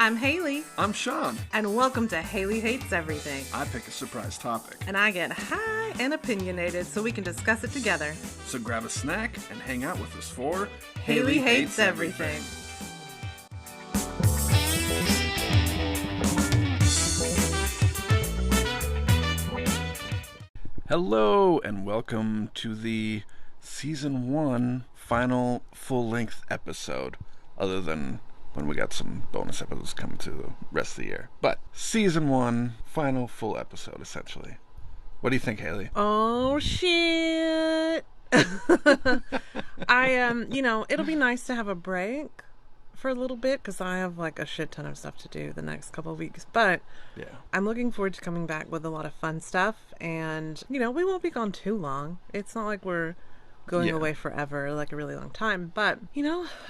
I'm Hailey. I'm Sean. And welcome to Hailey Hates Everything. I pick a surprise topic. And I get high and opinionated so we can discuss it together. So grab a snack and hang out with us for Hailey Hates Everything. Hello and welcome to the Season 1 final full-length episode, other than when we got some bonus episodes coming to the rest of the year. But Season 1 final full episode, essentially. What do you think, Hailey? Oh, shit. It'll be nice to have a break for a little bit because I have like a shit ton of stuff to do the next couple of weeks. But yeah, I'm looking forward to coming back with a lot of fun stuff. And, we won't be gone too long. It's not like we're going away forever, like a really long time. But,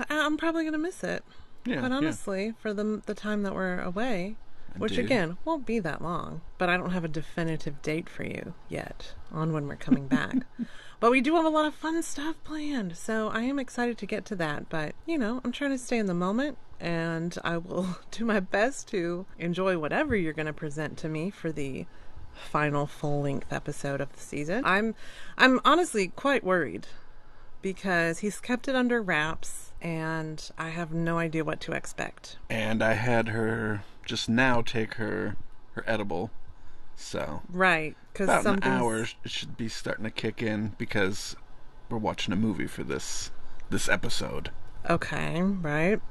I'm probably going to miss it. Yeah, but honestly, for the time that we're away, which again, won't be that long, but I don't have a definitive date for you yet on when we're coming back. But we do have a lot of fun stuff planned, so I am excited to get to that. But, I'm trying to stay in the moment, and I will do my best to enjoy whatever you're going to present to me for the final full-length episode of the season. I'm honestly quite worried because he's kept it under wraps, and I have no idea what to expect. And I had her just now take her edible, so right, because about an hour it should be starting to kick in because we're watching a movie for this episode. Okay, right.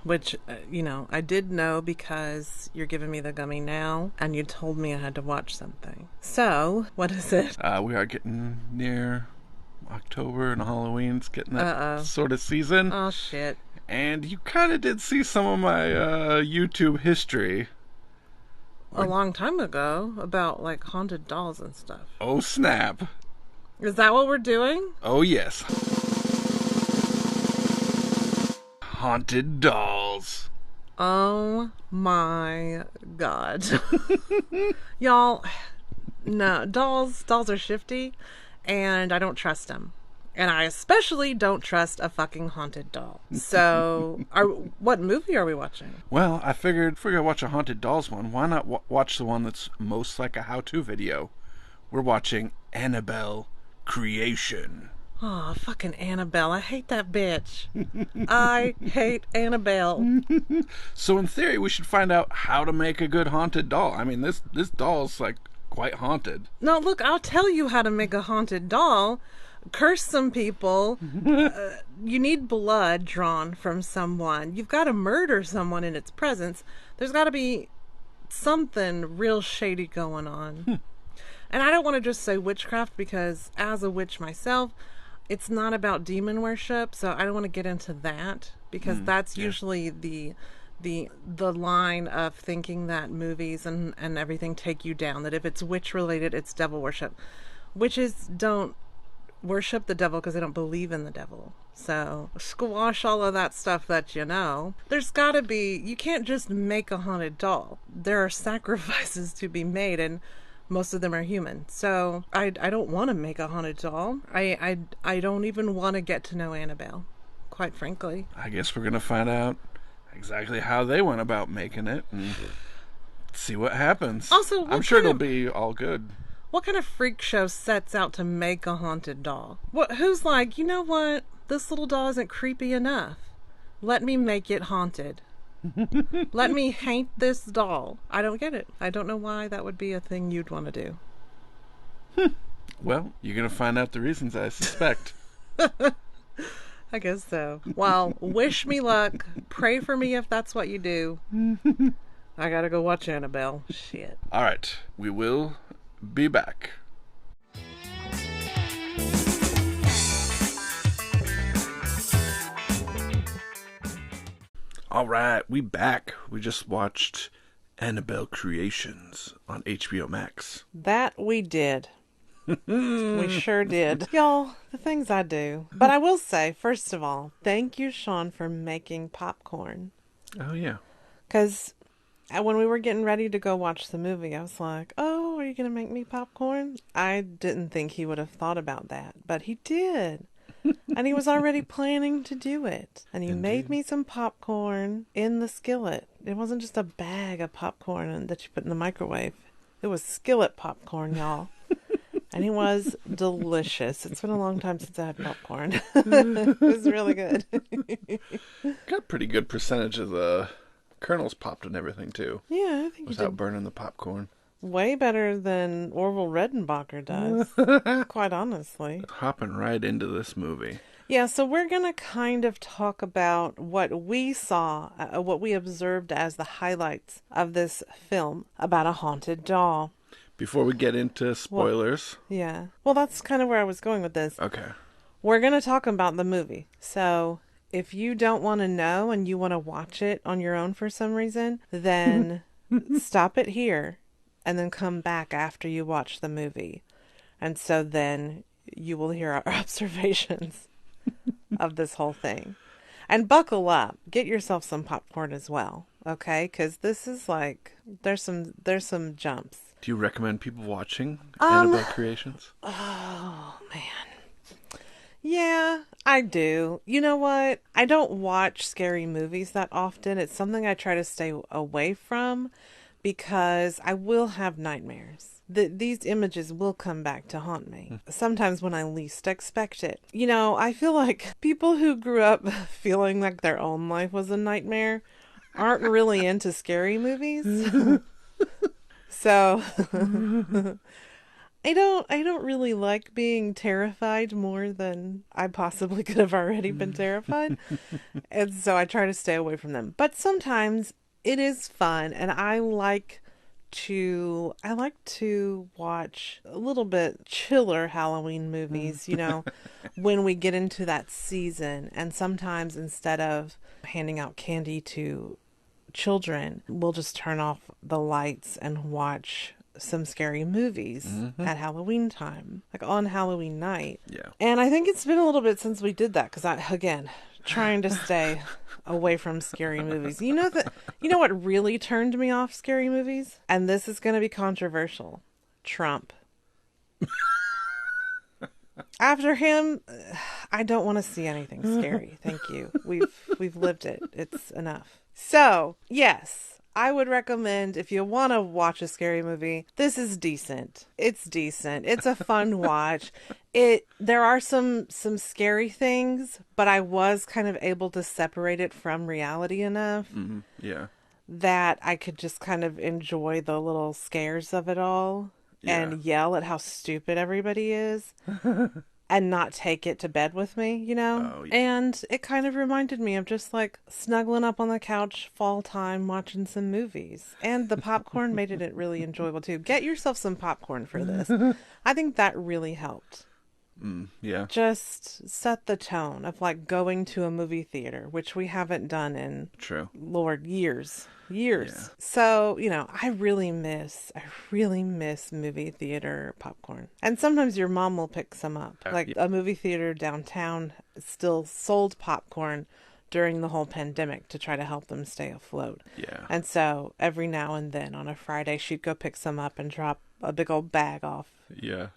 Which, I did know because you're giving me the gummy now, and you told me I had to watch something. So, what is it? We are getting near October, and Halloween's getting that sort of season. Oh, shit. And you kind of did see some of my YouTube history. A long time ago, about, like, haunted dolls and stuff. Oh, snap. Is that what we're doing? Oh, yes. Haunted dolls. Oh, my God. Y'all, no, dolls are shifty, and I don't trust them. And I especially don't trust a fucking haunted doll. So, what movie are we watching? Well, I figured if we're going to watch a haunted dolls one, why not watch the one that's most like a how-to video? We're watching Annabelle Creation. Oh, fucking Annabelle. I hate that bitch. I hate Annabelle. So in theory, we should find out how to make a good haunted doll. I mean, this doll's like quite haunted. No, look, I'll tell you how to make a haunted doll. Curse some people. You need blood drawn from someone. You've got to murder someone in its presence. There's got to be something real shady going on. And I don't want to just say witchcraft because as a witch myself, it's not about demon worship. So I don't want to get into that because that's usually the line of thinking that movies and everything take you down. That if it's witch related, it's devil worship. Witches don't worship the devil because they don't believe in the devil. So squash all of that stuff that there's got to be, you can't just make a haunted doll. There are sacrifices to be made, and most of them are human. So I don't want to make a haunted doll. I don't even want to get to know Annabelle, quite frankly. I guess we're gonna find out exactly how they went about making it and see what happens. Also, I'm sure it'll be all good. What kind of freak show sets out to make a haunted doll? Who's like, you know what? This little doll isn't creepy enough. Let me make it haunted. Let me paint this doll. I don't get it. I don't know why that would be a thing you'd want to do. Well, you're going to find out the reasons, I suspect. I guess so. Well, wish me luck. Pray for me if that's what you do. I gotta go watch Annabelle. Shit. All right. We will be back. All right, we back. We just watched Annabelle Creations on HBOMax. That we did. We sure did. Y'all, the things I do. But I will say, first of all, thank you, Sean, for making popcorn. Oh, yeah. Because when we were getting ready to go watch the movie, I was like, oh, are you going to make me popcorn? I didn't think he would have thought about that, but he did. And he was already planning to do it. And he made me some popcorn in the skillet. It wasn't just a bag of popcorn that you put in the microwave. It was skillet popcorn, y'all. And it was delicious. It's been a long time since I had popcorn. It was really good. Got pretty good percentage of the kernels popped and everything, too. Yeah, I think you Without did burning the popcorn. way better than Orville Redenbacher does, quite honestly. Hopping right into this movie. Yeah, so we're going to kind of talk about what we saw, what we observed as the highlights of this film about a haunted doll. Before we get into spoilers. Yeah. Well, that's kind of where I was going with this. Okay. We're going to talk about the movie. So if you don't want to know and you want to watch it on your own for some reason, then stop it here and then come back after you watch the movie. And so then you will hear our observations of this whole thing. And buckle up. Get yourself some popcorn as well. Okay? Because this is like, there's some jumps. Do you recommend people watching Annabelle Creations? Oh, man. Yeah, I do. You know what? I don't watch scary movies that often. It's something I try to stay away from because I will have nightmares. These images will come back to haunt me. Sometimes when I least expect it. You know, I feel like people who grew up feeling like their own life was a nightmare aren't really into scary movies. So I don't really like being terrified more than I possibly could have already been terrified. And so I try to stay away from them. But sometimes it is fun, and I like to watch a little bit chiller Halloween movies, you know, when we get into that season. And sometimes instead of handing out candy to children, we'll just turn off the lights and watch some scary movies at Halloween time, like on Halloween night. Yeah. And I think it's been a little bit since we did that because again, trying to stay away from scary movies. You know what really turned me off scary movies? And this is going to be controversial. Trump. After him, I don't want to see anything scary. Thank you. We've lived it. It's enough. So, yes, I would recommend if you want to watch a scary movie, this is decent. It's decent. It's a fun watch. There are some scary things, but I was kind of able to separate it from reality enough Yeah. that I could just kind of enjoy the little scares of it all and yell at how stupid everybody is. And not take it to bed with me, you know? Oh, yeah. And it kind of reminded me of just like snuggling up on the couch fall time watching some movies. And the popcorn made it really enjoyable too. Get yourself some popcorn for this. I think that really helped. Yeah. Just set the tone of like going to a movie theater, which we haven't done in, True. Lord, years. Yeah. So, you know, I really miss movie theater popcorn. And sometimes your mom will pick some up. Like a movie theater downtown still sold popcorn during the whole pandemic to try to help them stay afloat. Yeah. And so every now and then on a Friday, she'd go pick some up and drop a big old bag off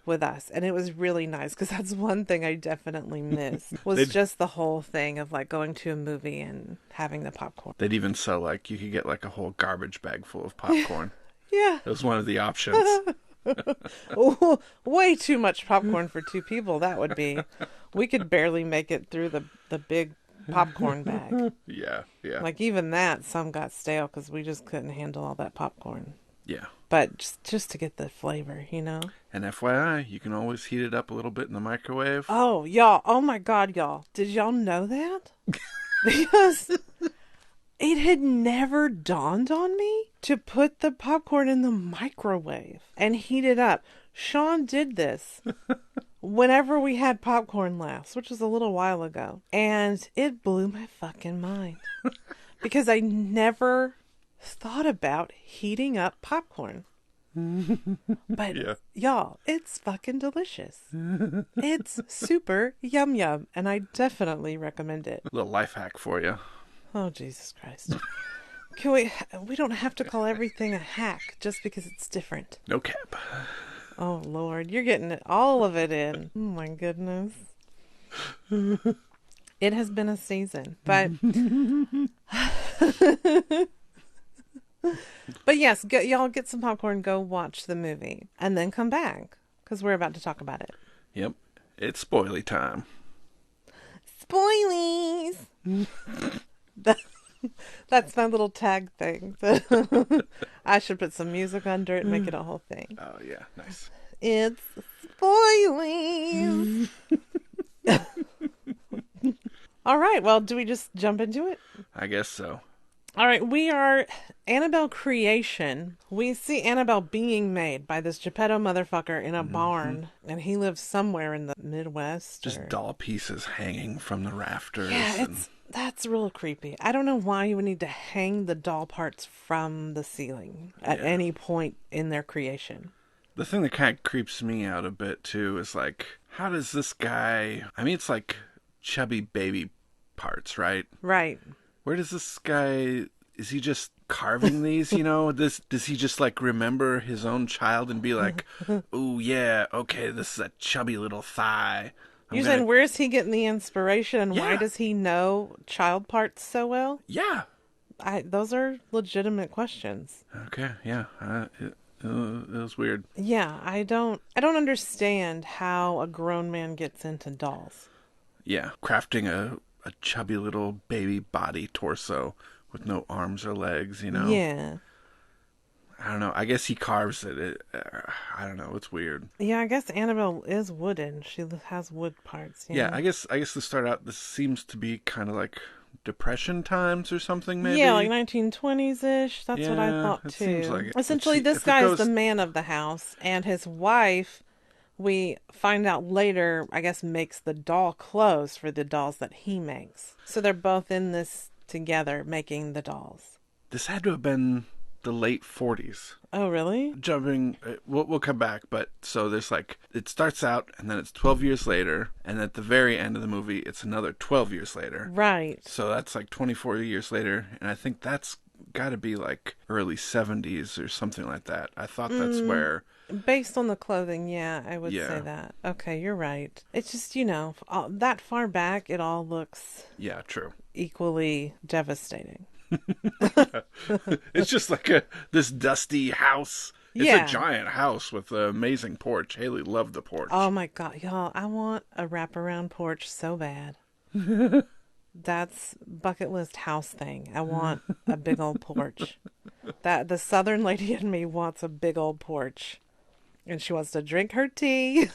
with us. And it was really nice because that's one thing I definitely miss was just the whole thing of like going to a movie and having the popcorn. They'd even sell like, you could get like a whole garbage bag full of popcorn. Yeah. It was one of the options. Oh, way too much popcorn for two people. That would be, we could barely make it through the big popcorn bag. Yeah. Like even that, some got stale because we just couldn't handle all that popcorn. Yeah. But just to get the flavor, you know? And FYI, you can always heat it up a little bit in the microwave. Oh, y'all. Oh, my God, y'all. Did y'all know that? Because it had never dawned on me to put the popcorn in the microwave and heat it up. Sean did this whenever we had popcorn last, which was a little while ago. And it blew my fucking mind. Because I never thought about heating up popcorn. But y'all, it's fucking delicious. It's super yum, and I definitely recommend it. A little life hack for you. Oh, Jesus Christ. Can we don't have to call everything a hack just because it's different. No cap. Oh, Lord, you're getting all of it in. Oh, my goodness. It has been a season, but But yes, y'all get some popcorn, go watch the movie, and then come back, because we're about to talk about it. Yep. It's spoily time. Spoilies! That's my little tag thing. I should put some music under it and make it a whole thing. Oh, yeah. Nice. It's spoilies! All right, well, do we just jump into it? I guess so. All right, we are Annabelle creation. We see Annabelle being made by this Geppetto motherfucker in a barn, and he lives somewhere in the Midwest. Just doll pieces hanging from the rafters. Yeah, that's real creepy. I don't know why you would need to hang the doll parts from the ceiling at any point in their creation. The thing that kind of creeps me out a bit, too, is like, how does this guy... I mean, it's like chubby baby parts, right? Right. Where does this guy... Is he just carving these, you know? Does he just, like, remember his own child and be like, oh, yeah, okay, this is a chubby little thigh. You're saying, where is he getting the inspiration, and why does he know child parts so well? Yeah. Those are legitimate questions. Okay, yeah. It was weird. Yeah, I don't understand how a grown man gets into dolls. Yeah, crafting a chubby little baby body torso with no arms or legs, you know? Yeah. I don't know. I guess he carves it. I don't know. It's weird. Yeah, I guess Annabelle is wooden. She has wood parts. Yeah, I guess to start out, this seems to be kind of like Depression times or something, maybe? Yeah, like 1920s-ish. That's what I thought, too. Seems like it. Essentially, this guy is the man of the house, and his wife, we find out later, I guess, makes the doll clothes for the dolls that he makes. So they're both in this together, making the dolls. This had to have been the late 40s. Oh, really? Jumping, we'll come back, but so there's like, it starts out and then it's 12 years later, and at the very end of the movie, it's another 12 years later. Right. So that's like 24 years later, and I think that's got to be like early 70s or something like that. I thought that's where... Based on the clothing, yeah, I would say that. Okay, you're right. It's just, that far back, it all looks... Yeah, true. Equally devastating. It's just like this dusty house. It's a giant house with an amazing porch. Hailey loved the porch. Oh my God, y'all, I want a wraparound porch so bad. That's bucket list house thing. I want a big old porch. The southern lady in me wants a big old porch. And she wants to drink her tea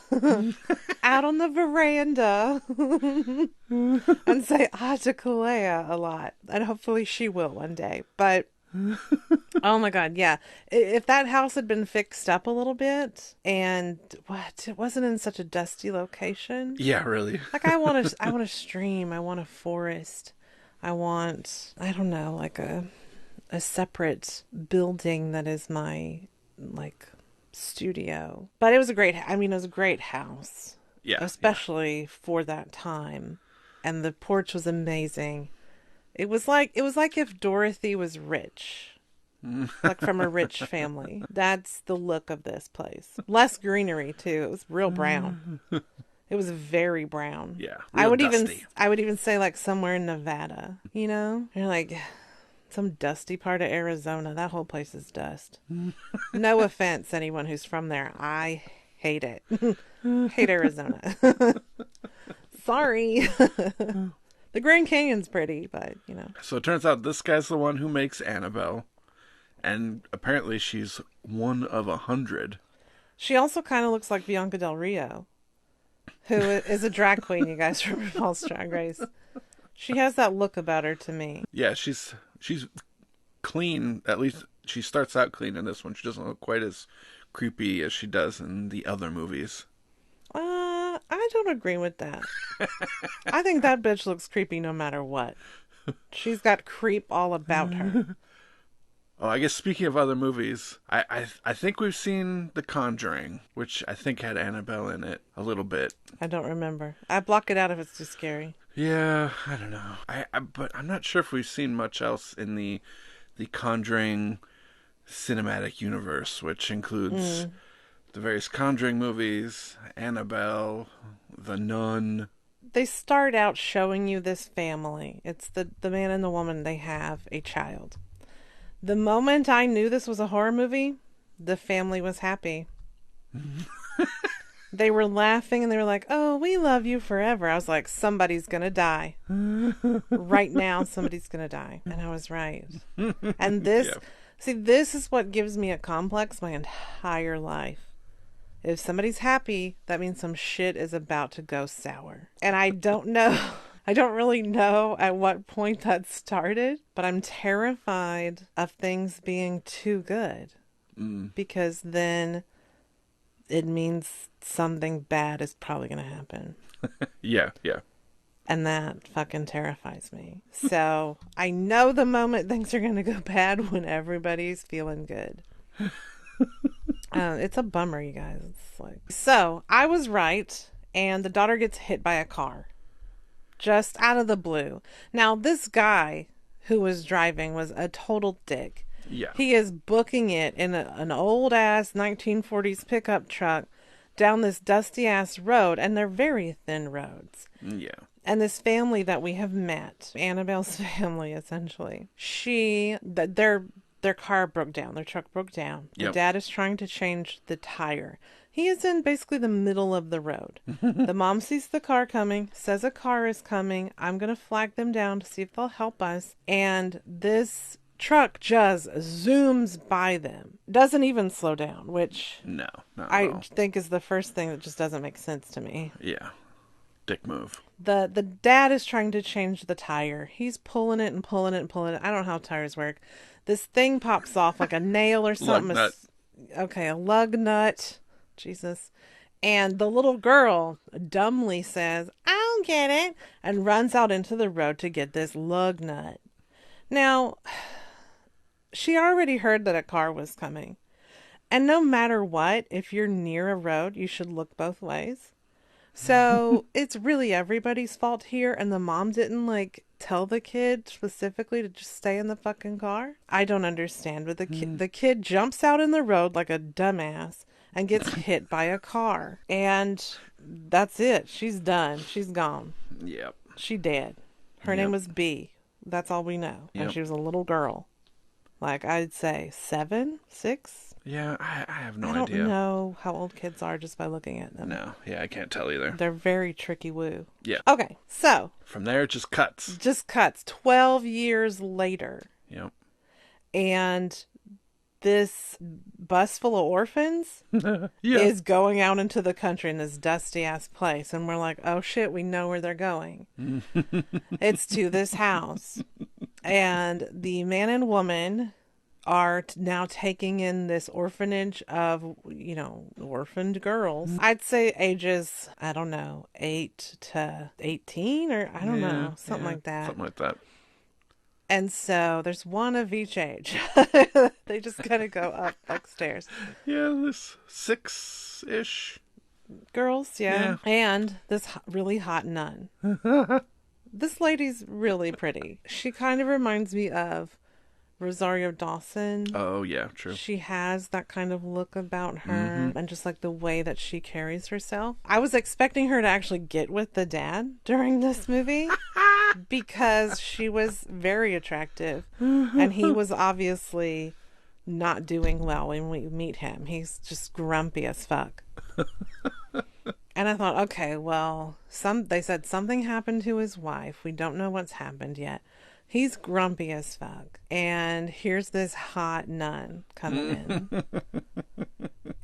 out on the veranda and say Atakalea a lot. And hopefully she will one day. But, oh my God, yeah. If that house had been fixed up a little bit and it wasn't in such a dusty location. Yeah, really. Like I want a stream. I want a forest. I want, I don't know, like a separate building that is my, like... studio. But it was a great house. Yeah. Especially for that time. And the porch was amazing. It was like if Dorothy was rich. Like from a rich family. That's the look of this place. Less greenery too. It was real brown. It was very brown. Yeah. I would even say like somewhere in Nevada, you know? You're like some dusty part of Arizona. That whole place is dust. No offense, anyone who's from there. I hate it. Hate Arizona. Sorry. The Grand Canyon's pretty, but, So it turns out this guy's the one who makes Annabelle. And apparently she's one of 100. She also kind of looks like Bianca Del Rio, who is a drag queen, you guys, from RuPaul's Drag Race. She has that look about her to me. Yeah, she's clean. At least she starts out clean in this one. She doesn't look quite as creepy as she does in the other movies. I don't agree with that. I think that bitch looks creepy no matter what. She's got creep all about her. Oh, I guess speaking of other movies, I think we've seen The Conjuring, which I think had Annabelle in it a little bit. I don't remember. I block it out if it's too scary. Yeah, I don't know. But I'm not sure if we've seen much else in the Conjuring cinematic universe, which includes the various Conjuring movies, Annabelle, The Nun. They start out showing you this family. It's the man and the woman. They have a child. The moment I knew this was a horror movie, the family was happy. They were laughing and they were like, "Oh, we love you forever." I was like, somebody's going to die. Right now, somebody's going to die. And I was right. And this, see, this is what gives me a complex my entire life. If somebody's happy, that means some shit is about to go sour. And I don't know. I don't really know at what point that started, but I'm terrified of things being too good. Because then it means something bad is probably going to happen. Yeah. And that fucking terrifies me. So I know the moment things are going to go bad when everybody's feeling good. It's a bummer, you guys. It's like, so I was right, and the daughter gets hit by a car. Just out of the blue. Now, this guy who was driving was a total dick. Yeah. He is booking it in an old-ass 1940s pickup truck down this dusty-ass road, and they're very thin roads. Yeah. And this family that we have met, Annabelle's family, essentially, their car broke down. Their truck broke down. The dad is trying to change the tire. He is in basically the middle of the road. The mom sees the car coming, says a car is coming. I'm going to flag them down to see if they'll help us. And this truck just zooms by them. Doesn't even slow down, which No, not I at all. think is the first thing that just doesn't make sense to me. Yeah. Dick move. The dad is trying to change the tire. He's pulling it and pulling it and pulling it. I don't know how tires work. This thing pops off like a nail or something. Lug nut. Okay, a lug nut. Jesus. And the little girl dumbly says, "I'll get it," and runs out into the road to get this lug nut. Now, she already heard that a car was coming. And no matter what, if you're near a road, you should look both ways. So it's really everybody's fault here, and the mom didn't tell the kid specifically to just stay in the fucking car. I don't understand, but the kid jumps out in the road like a dumbass and gets hit by a car, and that's it. She's done. She's gone. Yep. She dead. Her name was B. That's all we know. And she was a little girl, like I'd say 7, 6. Yeah, I have no idea. I idea. don't know how old kids are just by looking at them. No, yeah, I can't tell either. They're very tricky woo. Yeah. Okay, so. From there, it just cuts. 12 years later. Yep. And this bus full of orphans is going out into the country in this dusty ass place. And we're like, oh shit, we know where they're going. It's to this house. And the man and woman are now taking in this orphanage of, orphaned girls. I'd say ages, 8 to 18 or I don't know, something like that. Something like that. And so there's one of each age. They just kind of go up stairs. Yeah, this 6-ish. Girls, yeah. And this really hot nun. This lady's really pretty. She kind of reminds me of Rosario Dawson. Oh, yeah, true. She has that kind of look about her and just the way that she carries herself. I was expecting her to actually get with the dad during this movie because she was very attractive and he was obviously not doing well when we meet him. He's just grumpy as fuck. And I thought, okay, well, they said something happened to his wife. We don't know what's happened yet. He's grumpy as fuck. And here's this hot nun coming in.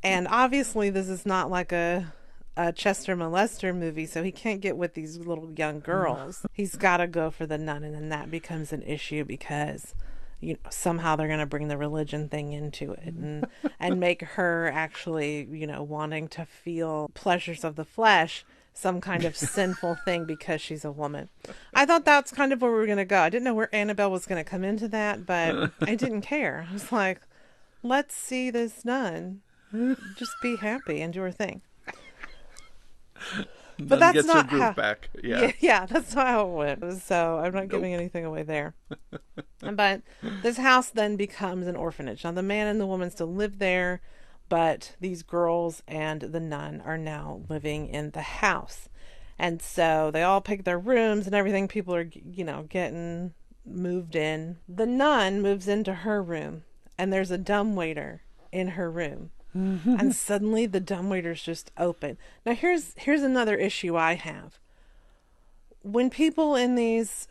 And obviously this is not like a Chester molester movie, so he can't get with these little young girls. He's got to go for the nun, and then that becomes an issue because somehow they're going to bring the religion thing into it and make her actually, wanting to feel pleasures of the flesh some kind of sinful thing because she's a woman. I thought that's kind of where we were going to go. I didn't know where Annabelle was going to come into that, but I didn't care. I was like, let's see this nun just be happy and do her thing. But that's not how. Back. Yeah, that's not how it went. So I'm not giving anything away there. But this house then becomes an orphanage. Now the man and the woman still live there, but these girls and the nun are now living in the house. And so they all pick their rooms and everything. People are, getting moved in. The nun moves into her room, and there's a dumbwaiter in her room. And suddenly the dumbwaiter's just open. Now here's another issue I have. When people in these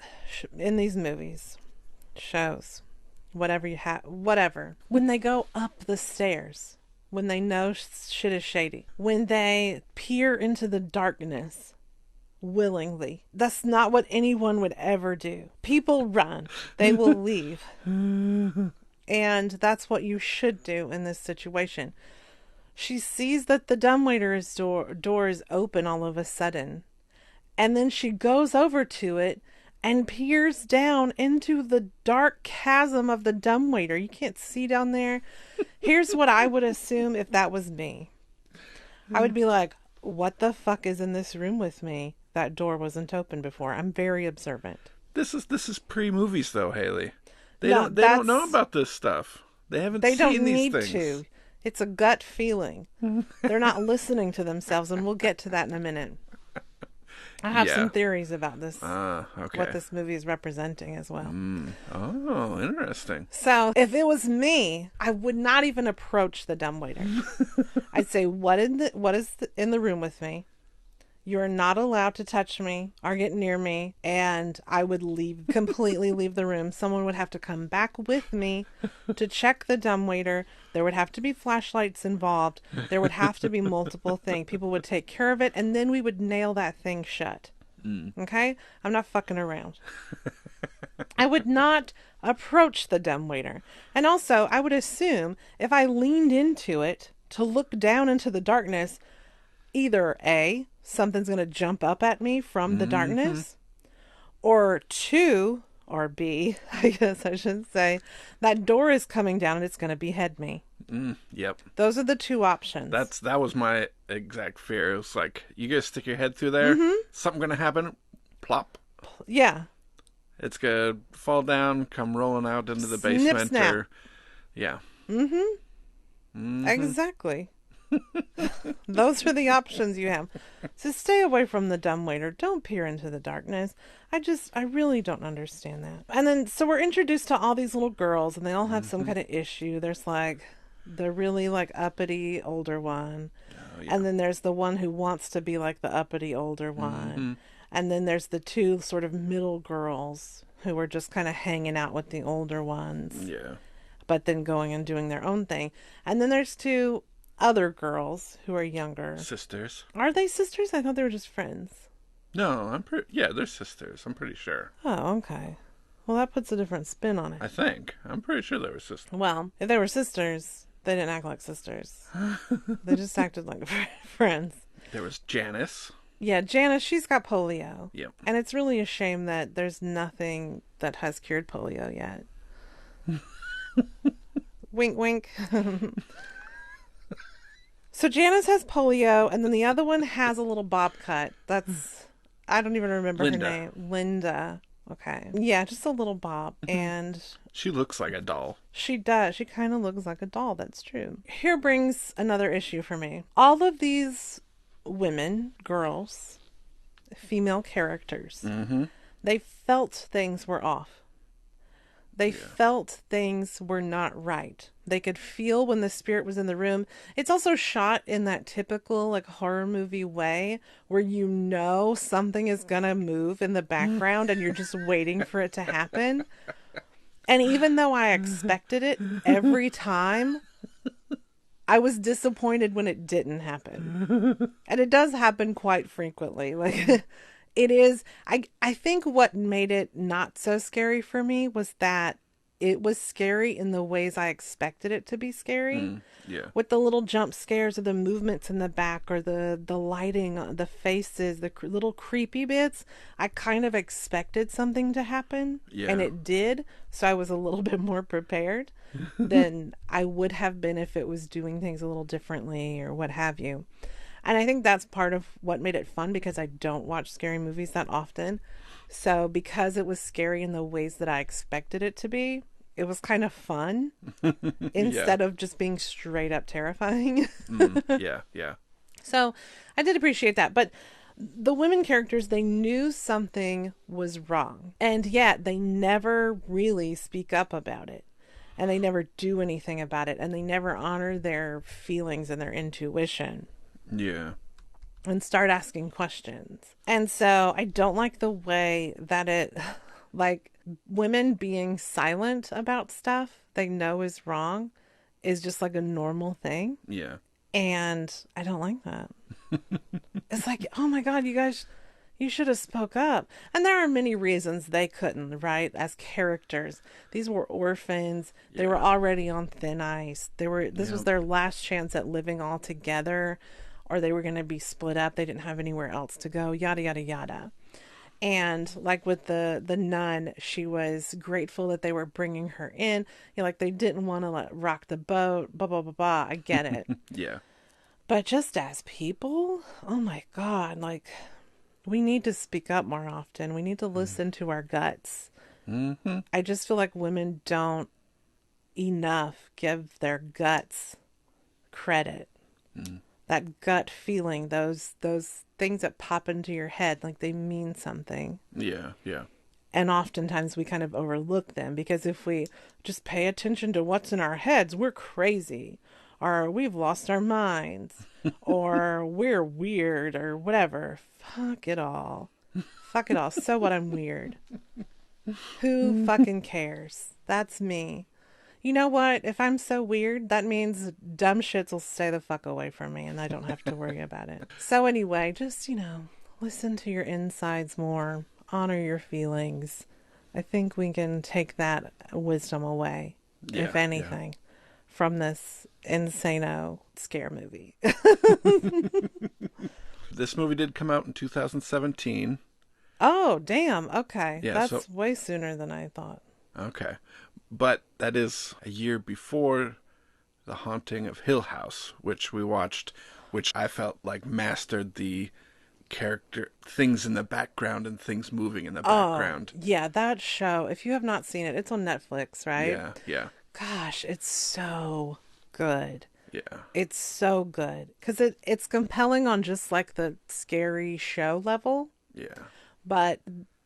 movies, shows, whatever you have, whatever, when they go up the stairs, when they know shit is shady, when they peer into the darkness willingly, that's not what anyone would ever do. People run. They will leave. And that's what you should do in this situation. She sees that the dumbwaiter's door is open all of a sudden. And then she goes over to it and peers down into the dark chasm of the dumbwaiter. You can't see down there. Here's what I would assume if that was me. I would be like, what the fuck is in this room with me? That door wasn't open before. I'm very observant. This is pre-movies though, Hailey. They don't know about this stuff. They haven't seen these things. They don't need to. It's a gut feeling. They're not listening to themselves, and we'll get to that in a minute. I have some theories about this. Okay. What this movie is representing as well. Oh, interesting. So, if it was me, I would not even approach the dumbwaiter. I'd say, what is in the room with me? You're not allowed to touch me or get near me. And I would completely leave the room. Someone would have to come back with me to check the dumbwaiter. There would have to be flashlights involved. There would have to be multiple things. People would take care of it. And then we would nail that thing shut. Okay? I'm not fucking around. I would not approach the dumbwaiter. And also, I would assume if I leaned into it to look down into the darkness, either A, something's going to jump up at me from the darkness, or two, or B, I guess I should say, that door is coming down and it's going to behead me. Yep. Those are the two options. That was my exact fear. It was like, you guys stick your head through there, something going to happen, plop. Yeah. It's going to fall down, come rolling out into the basement. Snap. Yeah. Exactly. Those are the options you have. So stay away from the dumbwaiter. Don't peer into the darkness. I really don't understand that. And then, so we're introduced to all these little girls, and they all have some kind of issue. There's like the really like uppity older one. Oh, yeah. And then there's the one who wants to be like the uppity older one. And then there's the two sort of middle girls who are just kind of hanging out with the older ones. Yeah. But then going and doing their own thing. And then there's two other girls who are younger. Sisters. Are they sisters? I thought they were just friends. No, they're sisters. I'm pretty sure. Oh, okay. Well, that puts a different spin on it. I think. I'm pretty sure they were sisters. Well, if they were sisters, they didn't act like sisters. They just acted like friends. There was Janice. Yeah, Janice, she's got polio. Yep. And it's really a shame that there's nothing that has cured polio yet. Wink, wink. So Janice has polio, and then the other one has a little bob cut. I don't even remember her name. Linda. Okay. Yeah, just a little bob. And she looks like a doll. She does. She kind of looks like a doll. That's true. Here brings another issue for me. All of these women, girls, female characters, they felt things were off. They felt things were not right. They could feel when the spirit was in the room. It's also shot in that typical like horror movie way where you know something is going to move in the background and you're just waiting for it to happen. And even though I expected it every time, I was disappointed when it didn't happen. And it does happen quite frequently. Like it is, I think what made it not so scary for me was that it was scary in the ways I expected it to be scary. With the little jump scares or the movements in the back or the lighting, the faces, the little creepy bits. I kind of expected something to happen. And it did. So I was a little bit more prepared than I would have been if it was doing things a little differently or what have you. And I think that's part of what made it fun because I don't watch scary movies that often. So because it was scary in the ways that I expected it to be, it was kind of fun instead of just being straight up terrifying. Yeah. So I did appreciate that. But the women characters, they knew something was wrong, and yet they never really speak up about it, and they never do anything about it, and they never honor their feelings and their intuition. Yeah. And start asking questions. And so I don't like the way that it, like, women being silent about stuff they know is wrong is just like a normal thing. Yeah. And I don't like that. It's like, oh my God, you guys, you should have spoke up. And there are many reasons they couldn't, right? As characters. These were orphans. They were already on thin ice. This was their last chance at living all together, or they were going to be split up. They didn't have anywhere else to go, yada, yada, yada. And like with the nun, she was grateful that they were bringing her in. You know, like they didn't want to rock the boat, blah, blah, blah, blah. I get it. Yeah. But just as people, oh my God, like we need to speak up more often. We need to listen to our guts. Mm-hmm. I just feel like women don't enough give their guts credit. That gut feeling, those things that pop into your head, like they mean something. Yeah, yeah. And oftentimes we kind of overlook them, because if we just pay attention to what's in our heads, we're crazy, or we've lost our minds, or we're weird, or whatever. Fuck it all. Fuck it all. So what, I'm weird. Who fucking cares? That's me. You know what? If I'm so weird, that means dumb shits will stay the fuck away from me and I don't have to worry about it. So anyway, just, listen to your insides more. Honor your feelings. I think we can take that wisdom away, if anything, from this insano scare movie. This movie did come out in 2017. Oh, damn. Okay. Yeah, That's way sooner than I thought. Okay. But that is a year before The Haunting of Hill House, which we watched, which I felt like mastered the character, things in the background and things moving in the background. Yeah, that show, if you have not seen it, it's on Netflix, right? Yeah, yeah. Gosh, it's so good. Yeah. It's so good. Because it's compelling on just like the scary show level. Yeah. But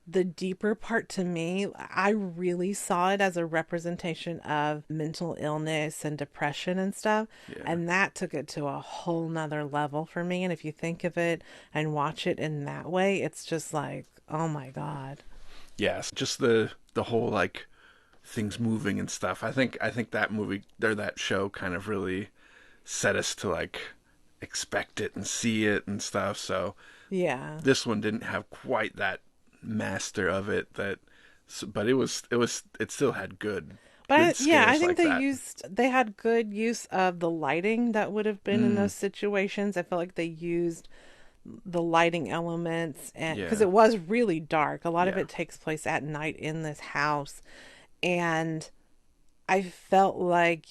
the deeper part, to me, I really saw it as a representation of mental illness and depression and stuff. Yeah. And that took it to a whole nother level for me. And if you think of it and watch it in that way, it's just like, oh my God. Yes. Just the whole like things moving and stuff. I think that movie or that show kind of really set us to like expect it and see it and stuff. So yeah, this one didn't have quite that master of it, but it still had good. But yeah, I think they had good use of the lighting that would have been in those situations. I felt like they used the lighting elements, and because it was really dark. A lot of it takes place at night in this house, and I felt like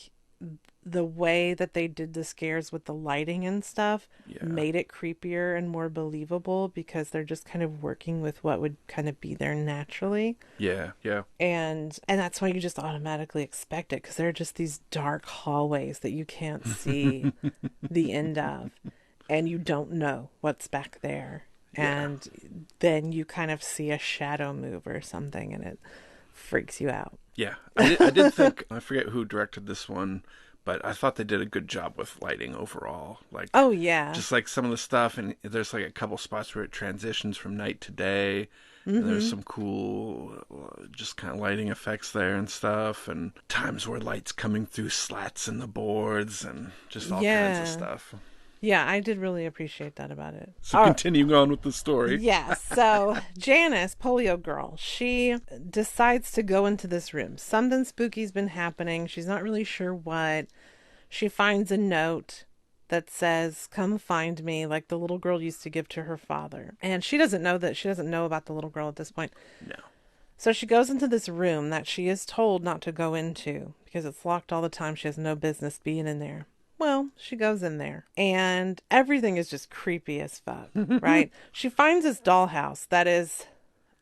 the way that they did the scares with the lighting and stuff made it creepier and more believable, because they're just kind of working with what would kind of be there naturally. Yeah, yeah. And that's why you just automatically expect it, because there are just these dark hallways that you can't see the end of, and you don't know what's back there. Yeah. And then you kind of see a shadow move or something, and it freaks you out. Yeah, I did think, I forget who directed this one, but I thought they did a good job with lighting overall. Like, oh yeah, just like some of the stuff, and there's like a couple spots where it transitions from night to day. Mm-hmm. And there's some cool, just kind of lighting effects there and stuff, and times where light's coming through slats in the boards, and just all kinds of stuff. Yeah, I did really appreciate that about it. So continuing on with the story. Yeah, so Janice, polio girl, she decides to go into this room. Something spooky's been happening. She's not really sure what. She finds a note that says, "Come find me," like the little girl used to give to her father. And she doesn't know about the little girl at this point. No. So she goes into this room that she is told not to go into because it's locked all the time. She has no business being in there. Well, she goes in there, and everything is just creepy as fuck, right? She finds this dollhouse that is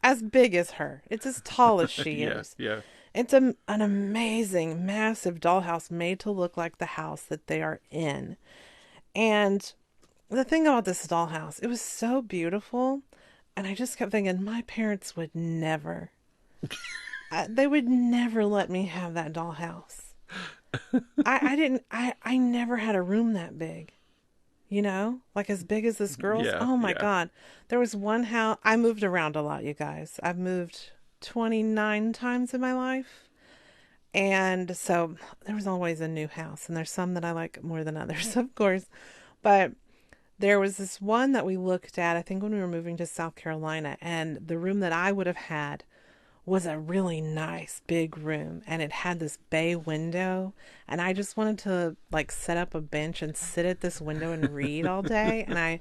as big as her. It's as tall as she is. Yeah. It's an amazing, massive dollhouse made to look like the house that they are in. And the thing about this dollhouse, it was so beautiful. And I just kept thinking, my parents would never, they would never let me have that dollhouse. I never had a room that big, like as big as this girl's. Yeah, Oh my yeah. God. There was one house, I moved around a lot, you guys. I've moved 29 times in my life. And so there was always a new house, and there's some that I like more than others, of course. But there was this one that we looked at, I think when we were moving to South Carolina, and the room that I would have had was a really nice big room, and it had this bay window, and I just wanted to like set up a bench and sit at this window and read all day, and I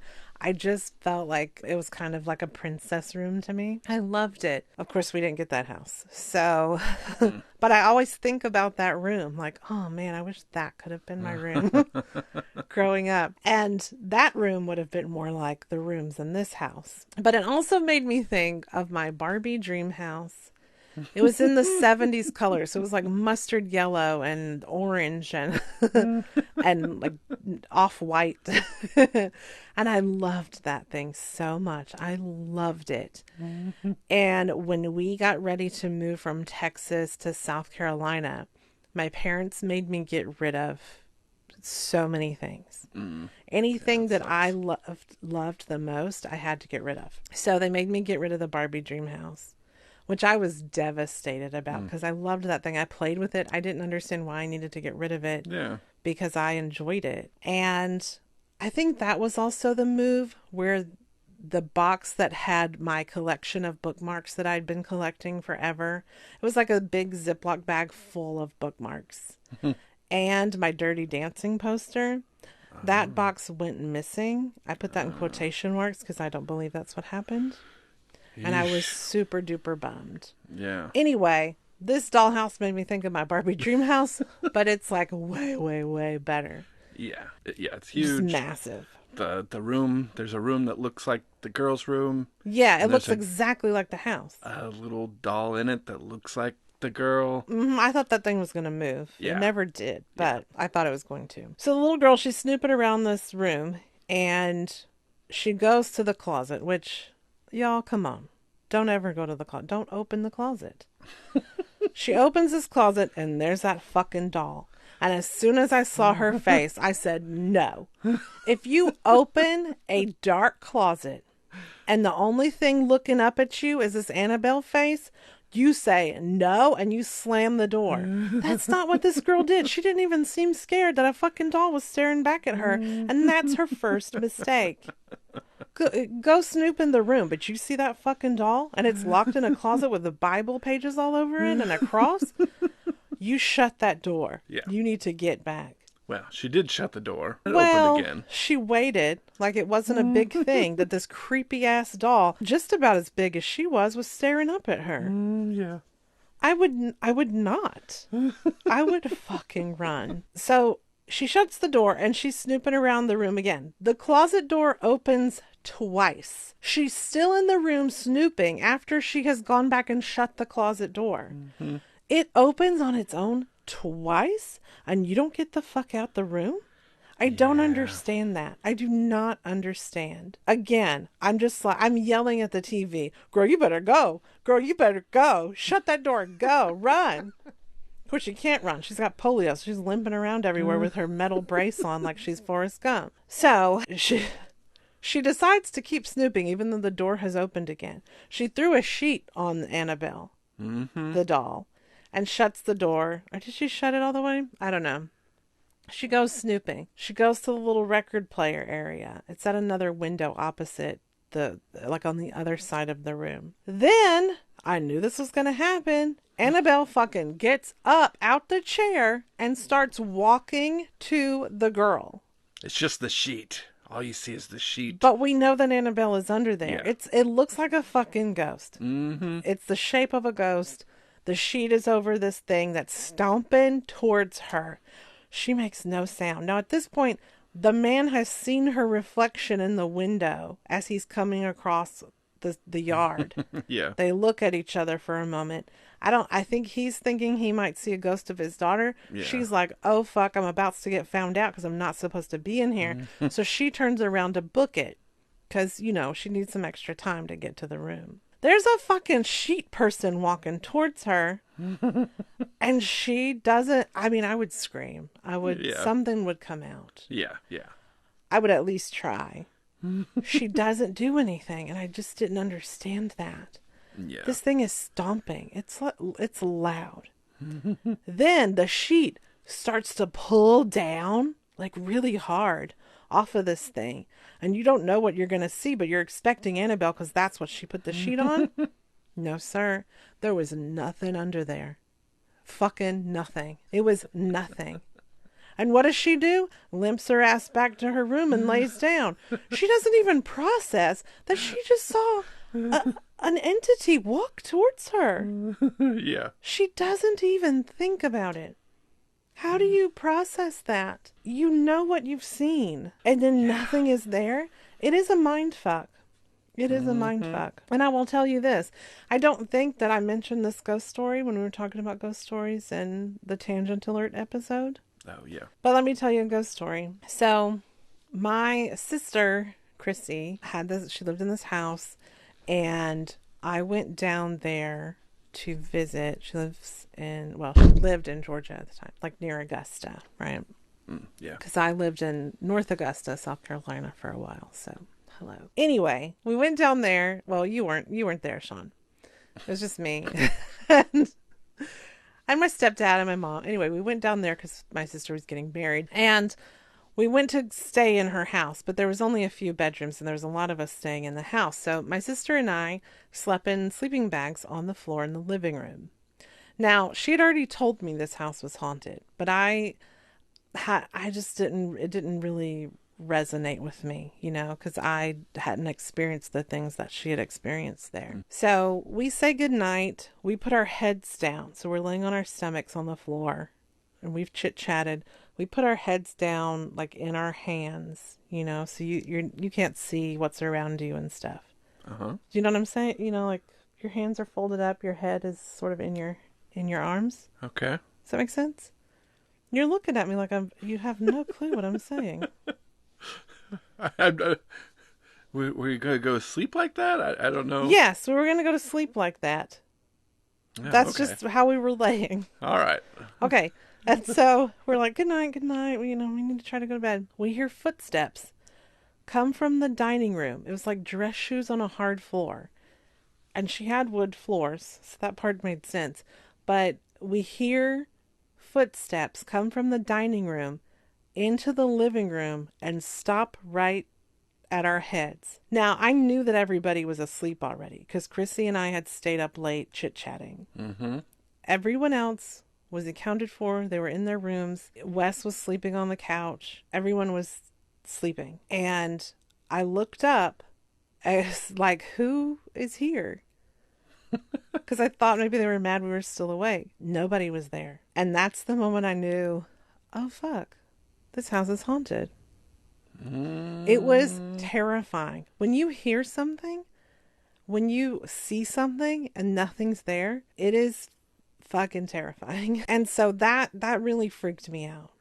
just felt like it was kind of like a princess room to me. I loved it. Of course, we didn't get that house. So, but I always think about that room like, oh man, I wish that could have been my room growing up. And that room would have been more like the rooms in this house. But it also made me think of my Barbie dream house. It was in the 70s colors. So it was like mustard yellow and orange and and like off-white. And I loved that thing so much. I loved it. And when we got ready to move from Texas to South Carolina, my parents made me get rid of so many things. Anything that I loved the most, I had to get rid of. So they made me get rid of the Barbie dream house, which I was devastated about because I loved that thing. I played with it. I didn't understand why I needed to get rid of it Yeah. because I enjoyed it. And I think that was also the move where the box that had my collection of bookmarks that I'd been collecting forever, it was like a big Ziploc bag full of bookmarks. And my Dirty Dancing poster, that box went missing. I put that in quotation marks because I don't believe that's what happened. And I was super duper bummed. Yeah. Anyway, this dollhouse made me think of my Barbie dream house, but it's like way, way, way better. Yeah. Yeah, it's Just huge. massive. The room, there's a room that looks like the girl's room. Yeah, it And looks there's exactly like the house. a little doll in it that looks like the girl. I thought that thing was going to move. Yeah. It never did, but I thought it was going to. So the little girl, she's snooping around this room, and she goes to the closet, which, y'all, come on. Don't ever go to the closet. Don't open the closet. She opens this closet, and there's that fucking doll. And as soon as I saw her face, I said, no. If you open a dark closet and the only thing looking up at you is this Annabelle face, you say no and you slam the door. That's not what this girl did. She didn't even seem scared that a fucking doll was staring back at her. And that's her first mistake. Go snoop in the room, but you see that fucking doll and it's locked in a closet with the Bible pages all over it and a cross? You shut that door. Yeah. You need to get back. Well, she did shut the door. It Well, opened again. she waited like it wasn't a big thing that this creepy ass doll, just about as big as she was staring up at her. Yeah. I would not. I would fucking run. So she shuts the door and she's snooping around the room again. The closet door opens twice. She's still in the room snooping after she has gone back and shut the closet door. It opens on its own twice and you don't get the fuck out the room? I don't understand that. I do not understand. Again, I'm just like, I'm yelling at the TV. Girl, you better go. Girl, you better go. Shut that door. Go. Run. Of course, she can't run. She's got polio. So she's limping around everywhere with her metal brace on like she's Forrest Gump. So she decides to keep snooping even though the door has opened again. She threw a sheet on Annabelle, the doll, and shuts the door. Or did she shut it all the way? I don't know. She goes snooping. She goes to the little record player area. It's at another window opposite like on the other side of the room. Then, I knew this was going to happen. Annabelle fucking gets up out the chair and starts walking to the girl. It's just the sheet. All you see is the sheet. But we know that Annabelle is under there. Yeah. It looks like a fucking ghost. It's the shape of a ghost. The sheet is over this thing that's stomping towards her. She makes no sound. Now, at this point, the man has seen her reflection in the window as he's coming across the yard. Yeah. They look at each other for a moment. I think he's thinking he might see a ghost of his daughter. Yeah. She's like, oh fuck, I'm about to get found out because I'm not supposed to be in here. So she turns around to book it because, you know, she needs some extra time to get to the room. There's a fucking sheet person walking towards her. And she doesn't, I mean, I would scream. Something would come out. Yeah. Yeah. I would at least try. She doesn't do anything, and I just didn't understand that. Yeah. This thing is stomping. It's loud. Then the sheet starts to pull down like really hard off of this thing, and you don't know what you're going to see, but you're expecting Annabelle because that's what she put the sheet on. No, sir. There was nothing under there. Fucking nothing. It was nothing. And what does she do? Limps her ass back to her room and lays down. She doesn't even process that she just saw an entity walk towards her. Yeah. She doesn't even think about it. How do you process that? You know what you've seen, and then nothing is there. It is a mind fuck. It is a mind fuck. And I will tell you this. I don't think that I mentioned this ghost story when we were talking about ghost stories in the Tangent Alert episode. Oh, yeah. But let me tell you a ghost story. So my sister, Chrissy, she lived in this house, and I went down there to visit. She lived in Georgia at the time, like near Augusta, right? Yeah. Because I lived in North Augusta, South Carolina for a while, so hello. Anyway, we went down there. Well, you weren't there, Sean. It was just me. And my stepdad and my mom. Anyway, we went down there because my sister was getting married. And we went to stay in her house. But there was only a few bedrooms, and there was a lot of us staying in the house. So my sister and I slept in sleeping bags on the floor in the living room. Now, she had already told me this house was haunted. But I just didn't... It didn't really resonate with me, you know, because I hadn't experienced the things that she had experienced there. So we say goodnight. We put our heads down. So we're laying on our stomachs on the floor, and we've chit-chatted. We put our heads down like in our hands, you know, so you can't see what's around you and stuff. Do you know what I'm saying? You know, like your hands are folded up, your head is sort of in your arms. Okay. Does that make sense? You're looking at me like you have no clue what I'm saying. Were you going to go to sleep like that? I don't know. Yes, we were going to go to sleep like that. Yeah, That's okay. just how we were laying. All right. Okay. And so we're like, good night. You know, we need to try to go to bed. We hear footsteps come from the dining room. It was like dress shoes on a hard floor. And she had wood floors, so that part made sense. But we hear footsteps come from the dining room into the living room and stop right at our heads. Now, I knew that everybody was asleep already because Chrissy and I had stayed up late chit-chatting. Everyone else was accounted for. They were in their rooms. Wes was sleeping on the couch. Everyone was sleeping. And I looked up. I was like, who is here? Because I thought maybe they were mad we were still awake. Nobody was there. And that's the moment I knew, oh, fuck. This house is haunted. It was terrifying. When you hear something, when you see something and nothing's there, it is fucking terrifying. And so that really freaked me out.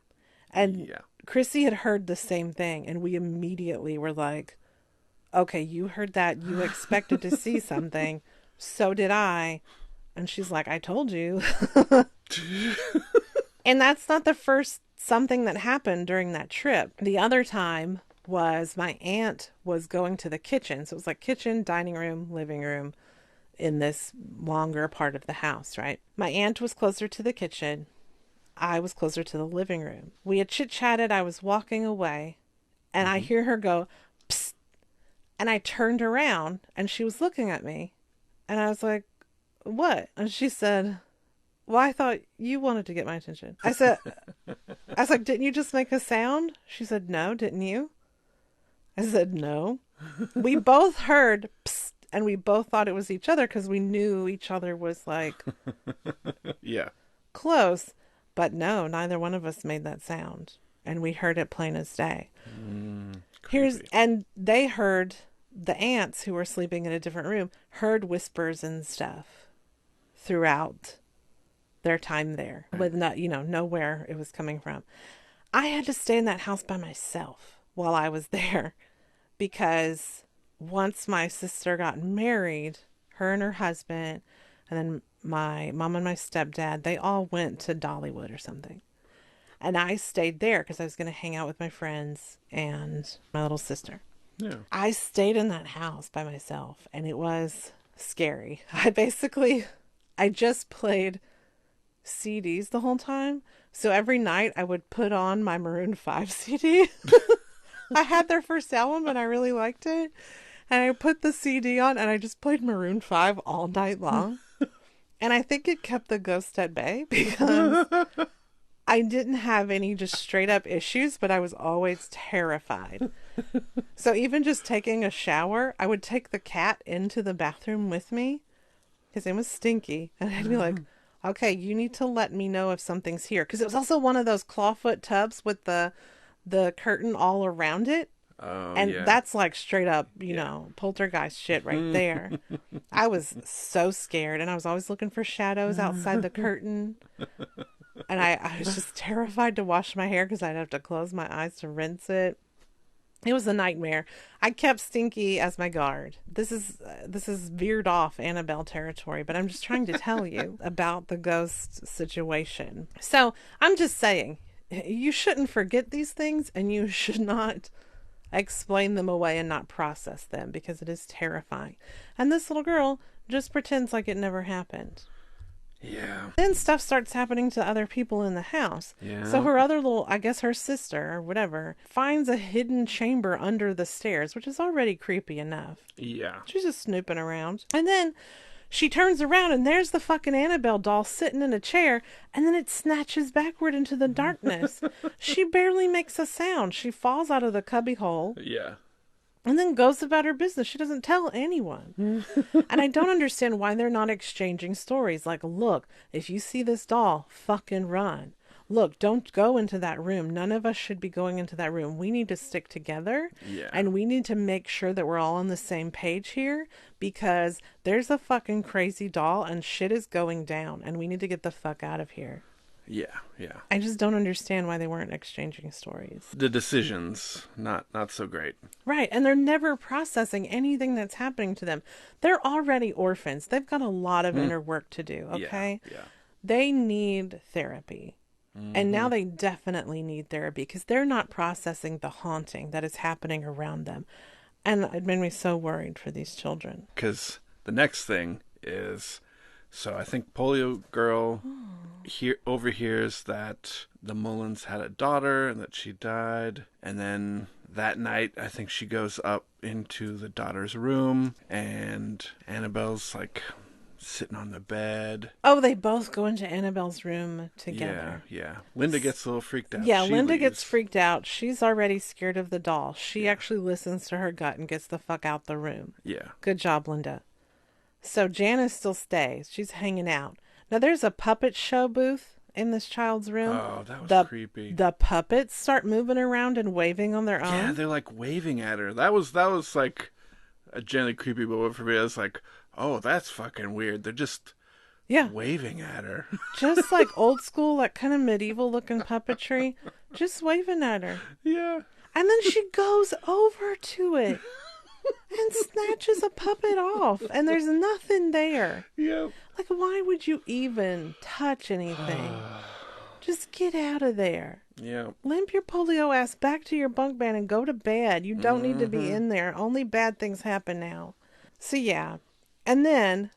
And Chrissy had heard the same thing, and we immediately were like, okay, you heard that. You expected to see something. So did I. And she's like, I told you. And that's not the first something that happened during that trip. The other time was my aunt was going to the kitchen. So it was like kitchen, dining room, living room in this longer part of the house, right? My aunt was closer to the kitchen. I was closer to the living room. We had chit-chatted. I was walking away, and I hear her go, psst. And I turned around, and she was looking at me. And I was like, what? And she said, well, I thought you wanted to get my attention. I was like, didn't you just make a sound? She said, no, didn't you? I said, no. We both heard psst, and we both thought it was each other because we knew each other was like close. But no, neither one of us made that sound. And we heard it plain as day. And they heard the aunts who were sleeping in a different room heard whispers and stuff throughout their time there, with not, know where it was coming from. I had to stay in that house by myself while I was there, because once my sister got married, her and her husband, and then my mom and my stepdad, they all went to Dollywood or something. And I stayed there because I was going to hang out with my friends and my little sister. Yeah. I stayed in that house by myself, and it was scary. I just played CDs the whole time. So every night I would put on my Maroon 5 CD. I had their first album and I really liked it. And I put the CD on and I just played Maroon 5 all night long. And I think it kept the ghost at bay, because I didn't have any just straight up issues, but I was always terrified. So even just taking a shower, I would take the cat into the bathroom with me. His name was Stinky. And I'd be like, okay, you need to let me know if something's here. Because it was also one of those clawfoot tubs with the curtain all around it. Oh, and yeah. that's like straight up, poltergeist shit right there. I was so scared, and I was always looking for shadows outside the curtain. And I was just terrified to wash my hair because I'd have to close my eyes to rinse it. It was a nightmare. I kept Stinky as my guard. This is veered off Annabelle territory, but I'm just trying to tell you about the ghost situation. So I'm just saying, you shouldn't forget these things, and you should not explain them away and not process them, because it is terrifying. And this little girl just pretends like it never happened. Yeah. Then stuff starts happening to other people in the house. Yeah. So her other I guess her sister or whatever, finds a hidden chamber under the stairs, which is already creepy enough. Yeah. She's just snooping around. And then she turns around and there's the fucking Annabelle doll sitting in a chair, and then it snatches backward into the darkness. She barely makes a sound. She falls out of the cubby hole. Yeah. And then goes about her business. She doesn't tell anyone. And I don't understand why they're not exchanging stories. Like, look, if you see this doll, fucking run. Look, don't go into that room. None of us should be going into that room. We need to stick together. Yeah. And we need to make sure that we're all on the same page here, because there's a fucking crazy doll and shit is going down. And we need to get the fuck out of here. Yeah, yeah. I just don't understand why they weren't exchanging stories. The decisions, not so great. Right, and they're never processing anything that's happening to them. They're already orphans. They've got a lot of inner work to do, okay? Yeah. They need therapy. And now they definitely need therapy, because they're not processing the haunting that is happening around them. And it made me so worried for these children. Because the next thing is... So I think Polio Girl overhears that the Mullins had a daughter and that she died. And then that night, I think she goes up into the daughter's room, and Annabelle's like sitting on the bed. Oh, they both go into Annabelle's room together. Yeah. Linda gets a little freaked out. Yeah, She Linda leaves. gets freaked out. She's already scared of the doll. She actually listens to her gut and gets the fuck out the room. Yeah. Good job, Linda. So Janice still stays. She's hanging out. Now there's a puppet show booth in this child's room. Oh, that was creepy. The puppets start moving around and waving on their own. Yeah, they're like waving at her. That was like a gently creepy moment for me. I was like, oh, that's fucking weird. They're just waving at her. Just like old school, like kind of medieval looking puppetry. Just waving at her. Yeah. And then she goes over to it and snatches a puppet off, and there's nothing there. Yeah. Like, why would you even touch anything? Just get out of there. Yeah. Limp your polio ass back to your bunk bed and go to bed. You don't need to be in there. Only bad things happen now. So yeah. And then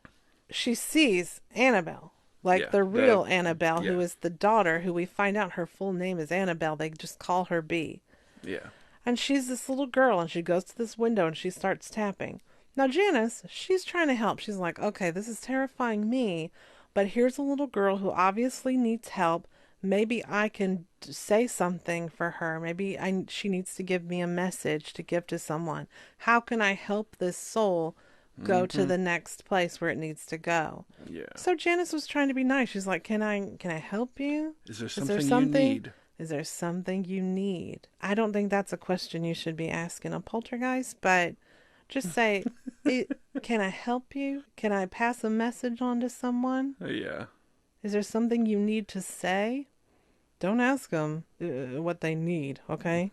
she sees Annabelle. Like the real Annabelle, who is the daughter, who we find out her full name is Annabelle. They just call her B. Yeah. And she's this little girl, and she goes to this window and she starts tapping. Now Janice, she's trying to help. She's like, okay, this is terrifying me, but here's a little girl who obviously needs help. Maybe I can say something for her. Maybe she needs to give me a message to give to someone. How can I help this soul go to the next place where it needs to go? Yeah. So Janice was trying to be nice. She's like, can I help you? Is there something you need? Is there something you need? I don't think that's a question you should be asking a poltergeist, but Just say, can I help you? Can I pass a message on to someone? Yeah. Is there something you need to say? Don't ask them what they need, okay?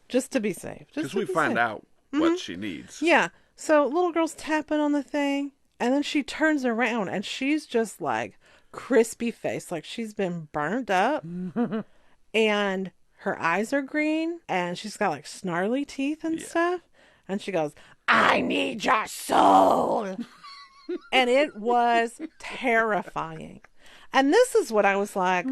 Just to be safe. Because we find out what she needs. Yeah. So little girl's tapping on the thing, and then she turns around, and she's just like crispy face, like she's been burnt up. And her eyes are green, and she's got like snarly teeth and stuff. And she goes, I need your soul. And it was terrifying. And this is what I was like,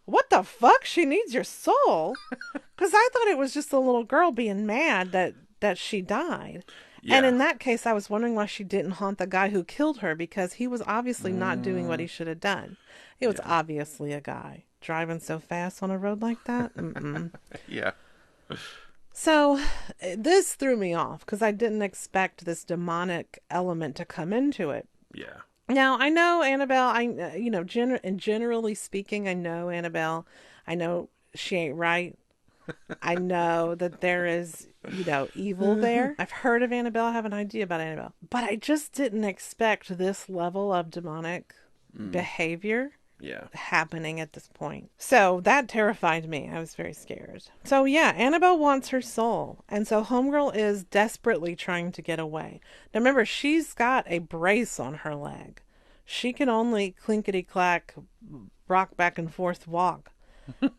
what the fuck? She needs your soul? Because I thought it was just a little girl being mad that she died. Yeah. And in that case, I was wondering why she didn't haunt the guy who killed her, because he was obviously not doing what he should have done. It was obviously a guy driving so fast on a road like that. Yeah. So this threw me off because I didn't expect this demonic element to come into it. Yeah. Now, I know Annabelle, generally speaking, I know Annabelle. I know she ain't right. I know that there is, evil there. I've heard of Annabelle. I have an idea about Annabelle. But I just didn't expect this level of demonic behavior happening at this point. So that terrified me. I was very scared. So yeah, Annabelle wants her soul. And so Homegirl is desperately trying to get away. Now remember, she's got a brace on her leg. She can only clinkety-clack, rock back and forth walk.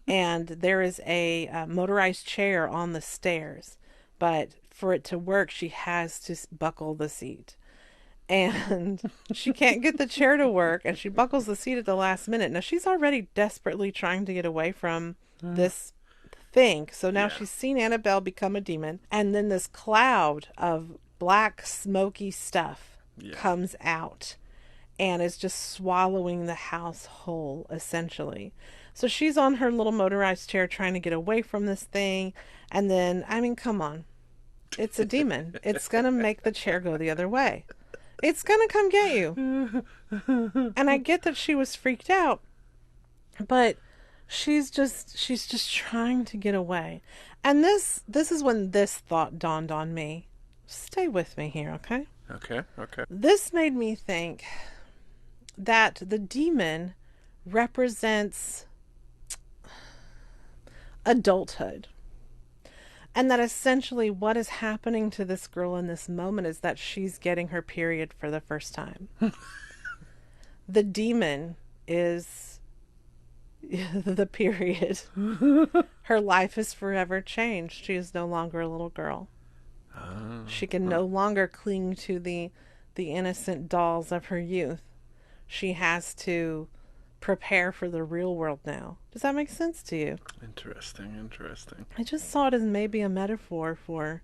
And there is a motorized chair on the stairs. But for it to work, she has to buckle the seat. And she can't get the chair to work, and she buckles the seat at the last minute. Now, she's already desperately trying to get away from this thing. So now she's seen Annabelle become a demon, and then this cloud of black, smoky stuff comes out and is just swallowing the house whole, essentially. So she's on her little motorized chair trying to get away from this thing, and then, come on. It's a demon. It's going to make the chair go the other way. It's going to come get you. And I get that she was freaked out, but she's just trying to get away. And this is when this thought dawned on me. Stay with me here, okay? Okay. This made me think that the demon represents adulthood. And that essentially what is happening to this girl in this moment is that she's getting her period for the first time. The demon is the period. Her life is forever changed. She is no longer a little girl. She can no longer cling to the innocent dolls of her youth. She has to prepare for the real world now. Does that make sense to you? Interesting. I just saw it as maybe a metaphor for,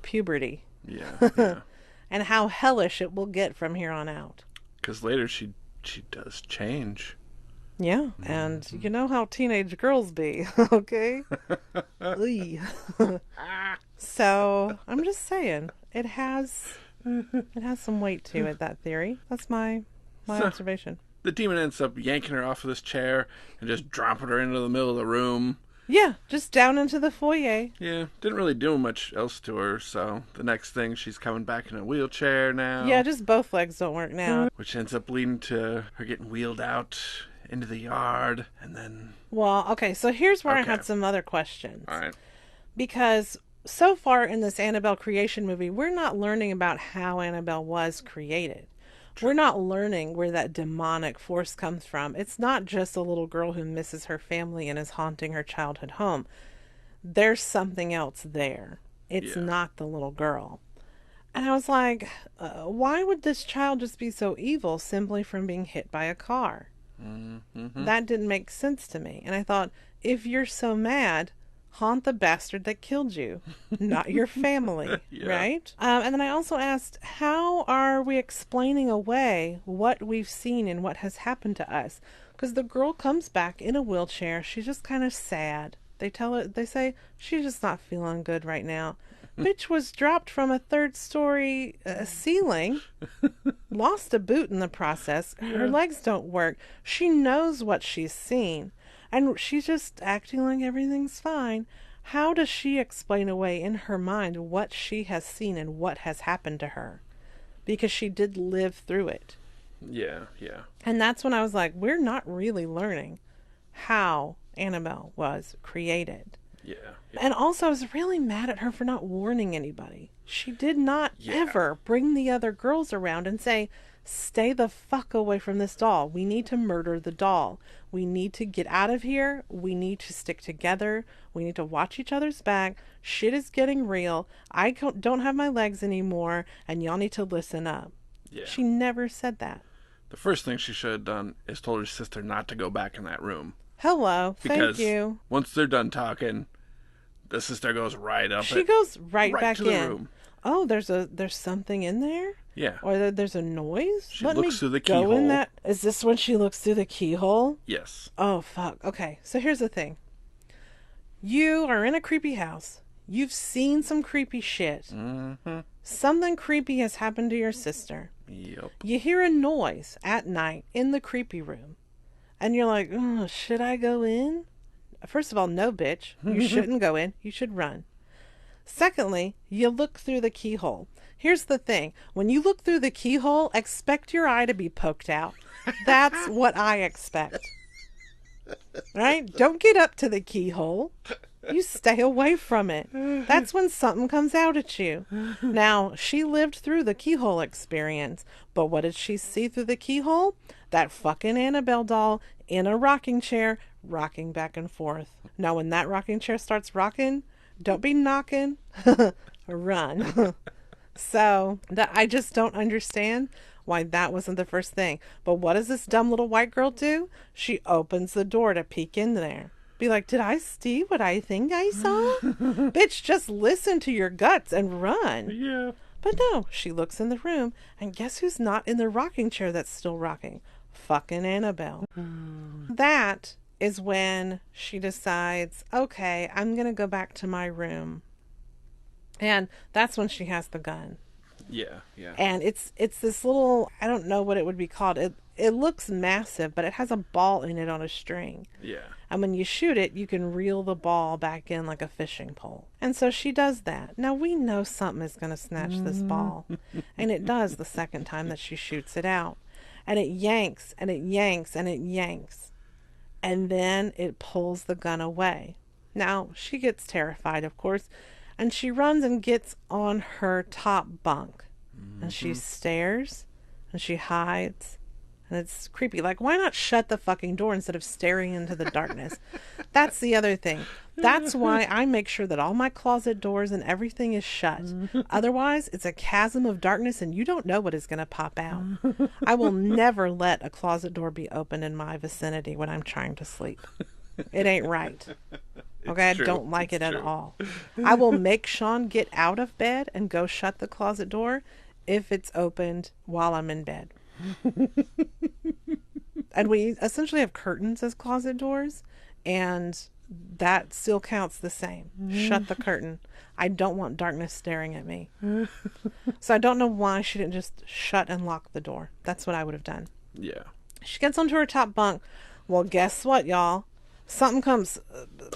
puberty. Yeah. And how hellish it will get from here on out. Because later she does change. Yeah, and you know how teenage girls be, okay? So, I'm just saying, it has some weight to it, that theory. That's my observation. The demon ends up yanking her off of this chair and just dropping her into the middle of the room. Yeah, just down into the foyer. Yeah, didn't really do much else to her, so the next thing, she's coming back in a wheelchair now. Yeah, just both legs don't work now. Which ends up leading to her getting wheeled out into the yard, and then... Well, okay, so here's where I had some other questions. All right. Because so far in this Annabelle creation movie, we're not learning about how Annabelle was created. True. We're not learning where that demonic force comes from. It's not just a little girl who misses her family and is haunting her childhood home. There's something else there. It's not the little girl. And I was like, why would this child just be so evil simply from being hit by a car? Mm-hmm. That didn't make sense to me. And I thought, if you're so mad, haunt the bastard that killed you, not your family, right? And then I also asked, how are we explaining away what we've seen and what has happened to us? Because the girl comes back in a wheelchair. She's just kind of sad. They say, she's just not feeling good right now. Bitch was dropped from a third-story ceiling, lost a boot in the process. Her legs don't work. She knows what she's seen. And she's just acting like everything's fine. How does she explain away in her mind what she has seen and what has happened to her? Because she did live through it. Yeah, yeah. And that's when I was like, we're not really learning how Annabelle was created. Yeah. And also, I was really mad at her for not warning anybody. She did not ever bring the other girls around and say, stay the fuck away from this doll. We need to murder the doll. We need to get out of here. We need to stick together. We need to watch each other's back. Shit is getting real. I don't have my legs anymore, and y'all need to listen up. Yeah. She never said that. The first thing she should have done is told her sister not to go back in that room. Hello. Because thank you. Once they're done talking, the sister goes right up. She goes right back to the in. room. Oh, there's something in there? Yeah. Or there's a noise? She looks through the Go in keyhole. that. Is this when she looks through the keyhole? Yes. Oh, fuck. Okay, so here's the thing. You are in a creepy house. You've seen some creepy shit. Mm-hmm. Something creepy has happened to your sister. Yep. You hear a noise at night in the creepy room. And you're like, oh, should I go in? First of all, no, bitch. You shouldn't go in. You should run. Secondly, you look through the keyhole. Here's the thing. When you look through the keyhole, expect your eye to be poked out. That's what I expect. Right? Don't get up to the keyhole. You stay away from it. That's when something comes out at you. Now, she lived through the keyhole experience, but what did she see through the keyhole? That fucking Annabelle doll in a rocking chair, rocking back and forth. Now, when that rocking chair starts rocking, don't be knocking. Run. So, I just don't understand why that wasn't the first thing. But what does this dumb little white girl do? She opens the door to peek in there. Be like, did I see what I think I saw? Bitch, just listen to your guts and run. Yeah. But no, she looks in the room, and guess who's not in the rocking chair that's still rocking? Fucking Annabelle. That is when she decides, okay, I'm going to go back to my room. And that's when she has the gun. Yeah, yeah. And it's this little, I don't know what it would be called. It looks massive, but it has a ball in it on a string. Yeah. And when you shoot it, you can reel the ball back in like a fishing pole. And so she does that. Now we know something is going to snatch this ball. And it does the second time that she shoots it out. And it yanks and it yanks and it yanks. And then it pulls the gun away. Now she gets terrified, of course. And she runs and gets on her top bunk. And she stares and she hides. And it's creepy. Like, why not shut the fucking door instead of staring into the darkness? That's the other thing. That's why I make sure that all my closet doors and everything is shut. Otherwise, it's a chasm of darkness and you don't know what is going to pop out. I will never let a closet door be open in my vicinity when I'm trying to sleep. It ain't right. Okay, I don't like it at all. I will make Sean get out of bed and go shut the closet door if it's opened while I'm in bed. And we essentially have curtains as closet doors, and that still counts the same. Shut the curtain. I don't want darkness staring at me. So I don't know why she didn't just shut and lock the door. That's what I would have done. Yeah. She gets onto her top bunk. Well, guess what, y'all? Something comes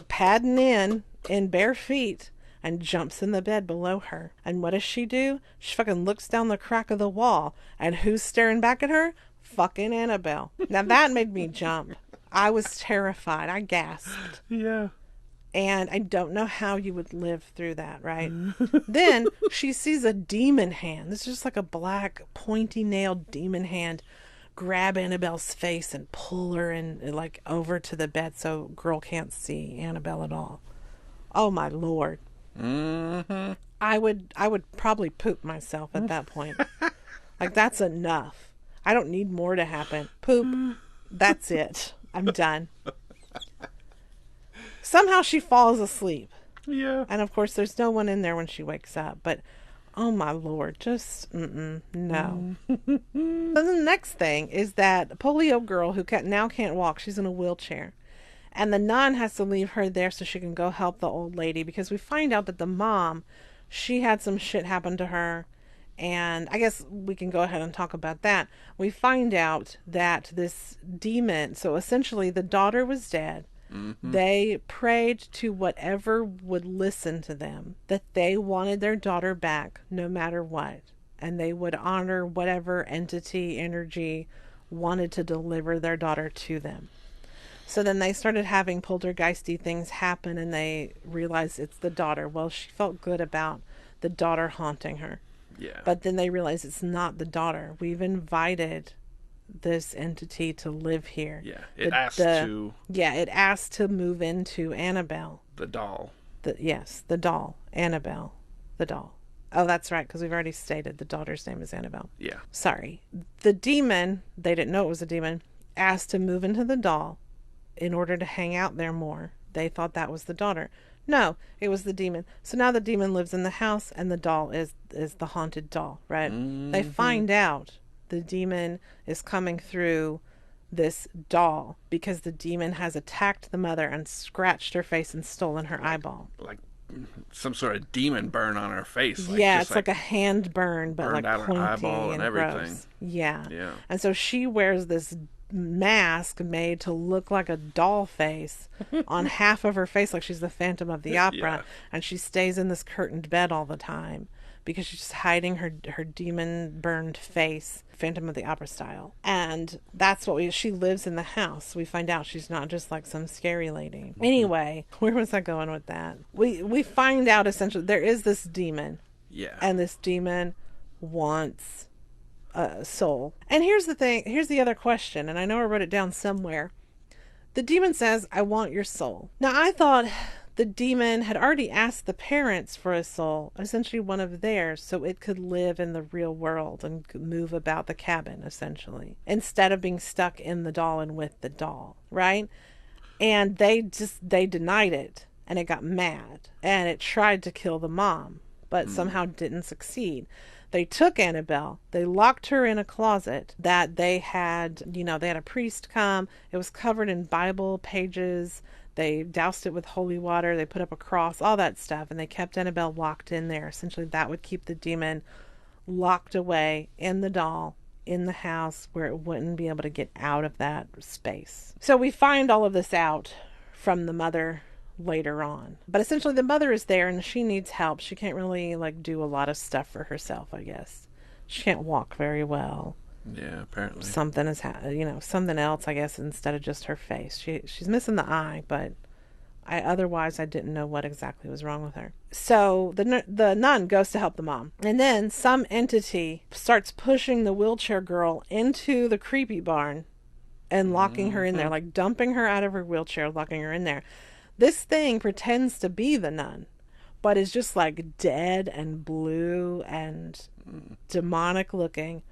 padding in bare feet and jumps in the bed below her. And what does she do? She fucking looks down the crack of the wall. And who's staring back at her? Fucking Annabelle. Now that made me jump. I was terrified. I gasped. Yeah. And I don't know how you would live through that, right? Then she sees a demon hand. It's just like a black, pointy-nailed demon hand grab Annabelle's face and pull her and like over to the bed so girl can't see Annabelle at all. Oh my Lord. Mm-hmm. I would probably poop myself at that point. Like, that's enough. I don't need more to happen. Poop. That's it. I'm done. Somehow she falls asleep. Yeah. And of course there's no one in there when she wakes up, but oh my Lord, just no. Then the next thing is that polio girl who now can't walk. She's in a wheelchair. And the nun has to leave her there so she can go help the old lady, because we find out that the mom, she had some shit happen to her. And I guess we can go ahead and talk about that. We find out that this demon, so essentially the daughter was dead. They prayed to whatever would listen to them that they wanted their daughter back no matter what. And they would honor whatever entity, energy wanted to deliver their daughter to them. So then they started having poltergeisty things happen, and they realized it's the daughter. Well, she felt good about the daughter haunting her. Yeah. But then they realized it's not the daughter. We've invited this entity to live here. Yeah. It asked to... Yeah, it asked to move into Annabelle. The doll. Yes, the doll. Annabelle. The doll. Oh, that's right, because we've already stated the daughter's name is Annabelle. Yeah. Sorry. The demon, they didn't know it was a demon, asked to move into the doll in order to hang out there more. They thought that was the daughter. No, it was the demon. So now the demon lives in the house, and the doll is the haunted doll, right? They find out the demon is coming through this doll because the demon has attacked the mother and scratched her face and stolen her eyeball. Like some sort of demon burn on her face. Yeah, it's like a hand burn, but like out pointy her eyeball and everything. Gross. Yeah. Yeah. And so she wears this mask made to look like a doll face on half of her face, like she's the Phantom of the Opera. Yeah. And she stays in this curtained bed all the time because she's just hiding her demon burned face, Phantom of the Opera style. And that's what she lives in the house. We find out she's not just like some scary lady. Anyway, where was I going with that? We find out essentially there is this demon. Yeah. And this demon wants soul. And here's the thing, here's the other question, and I know I wrote it down somewhere. The demon says, I want your soul. Now, I thought the demon had already asked the parents for a soul, essentially one of theirs, so it could live in the real world and move about the cabin, essentially, instead of being stuck in the doll and with the doll, right? And they denied it, and it got mad, and it tried to kill the mom, but somehow didn't succeed. They took Annabelle, they locked her in a closet that they had a priest come. It was covered in Bible pages. They doused it with holy water. They put up a cross, all that stuff. And they kept Annabelle locked in there. Essentially, that would keep the demon locked away in the doll, in the house, where it wouldn't be able to get out of that space. So we find all of this out from the mother later on, but essentially the mother is there and she needs help. She can't really do a lot of stuff for herself, I guess. She can't walk very well. Yeah, apparently something is something else, I guess, instead of just her face. She's missing the eye, but otherwise I didn't know what exactly was wrong with her. So the nun goes to help the mom, and then some entity starts pushing the wheelchair girl into the creepy barn and locking her in there, like dumping her out of her wheelchair, locking her in there. This thing pretends to be the nun, but is just like dead and blue and demonic looking.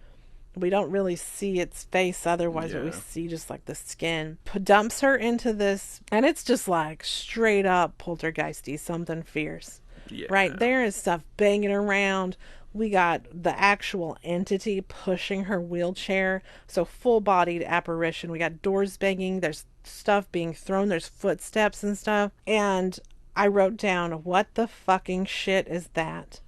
We don't really see its face otherwise, but we see just like the skin. Dumps her into this, and it's just like straight up poltergeisty, something fierce. Yeah. Right? There is stuff banging around. We got the actual entity pushing her wheelchair. So full-bodied apparition. We got doors banging. There's stuff being thrown. There's footsteps and stuff. And I wrote down, what the fucking shit is that?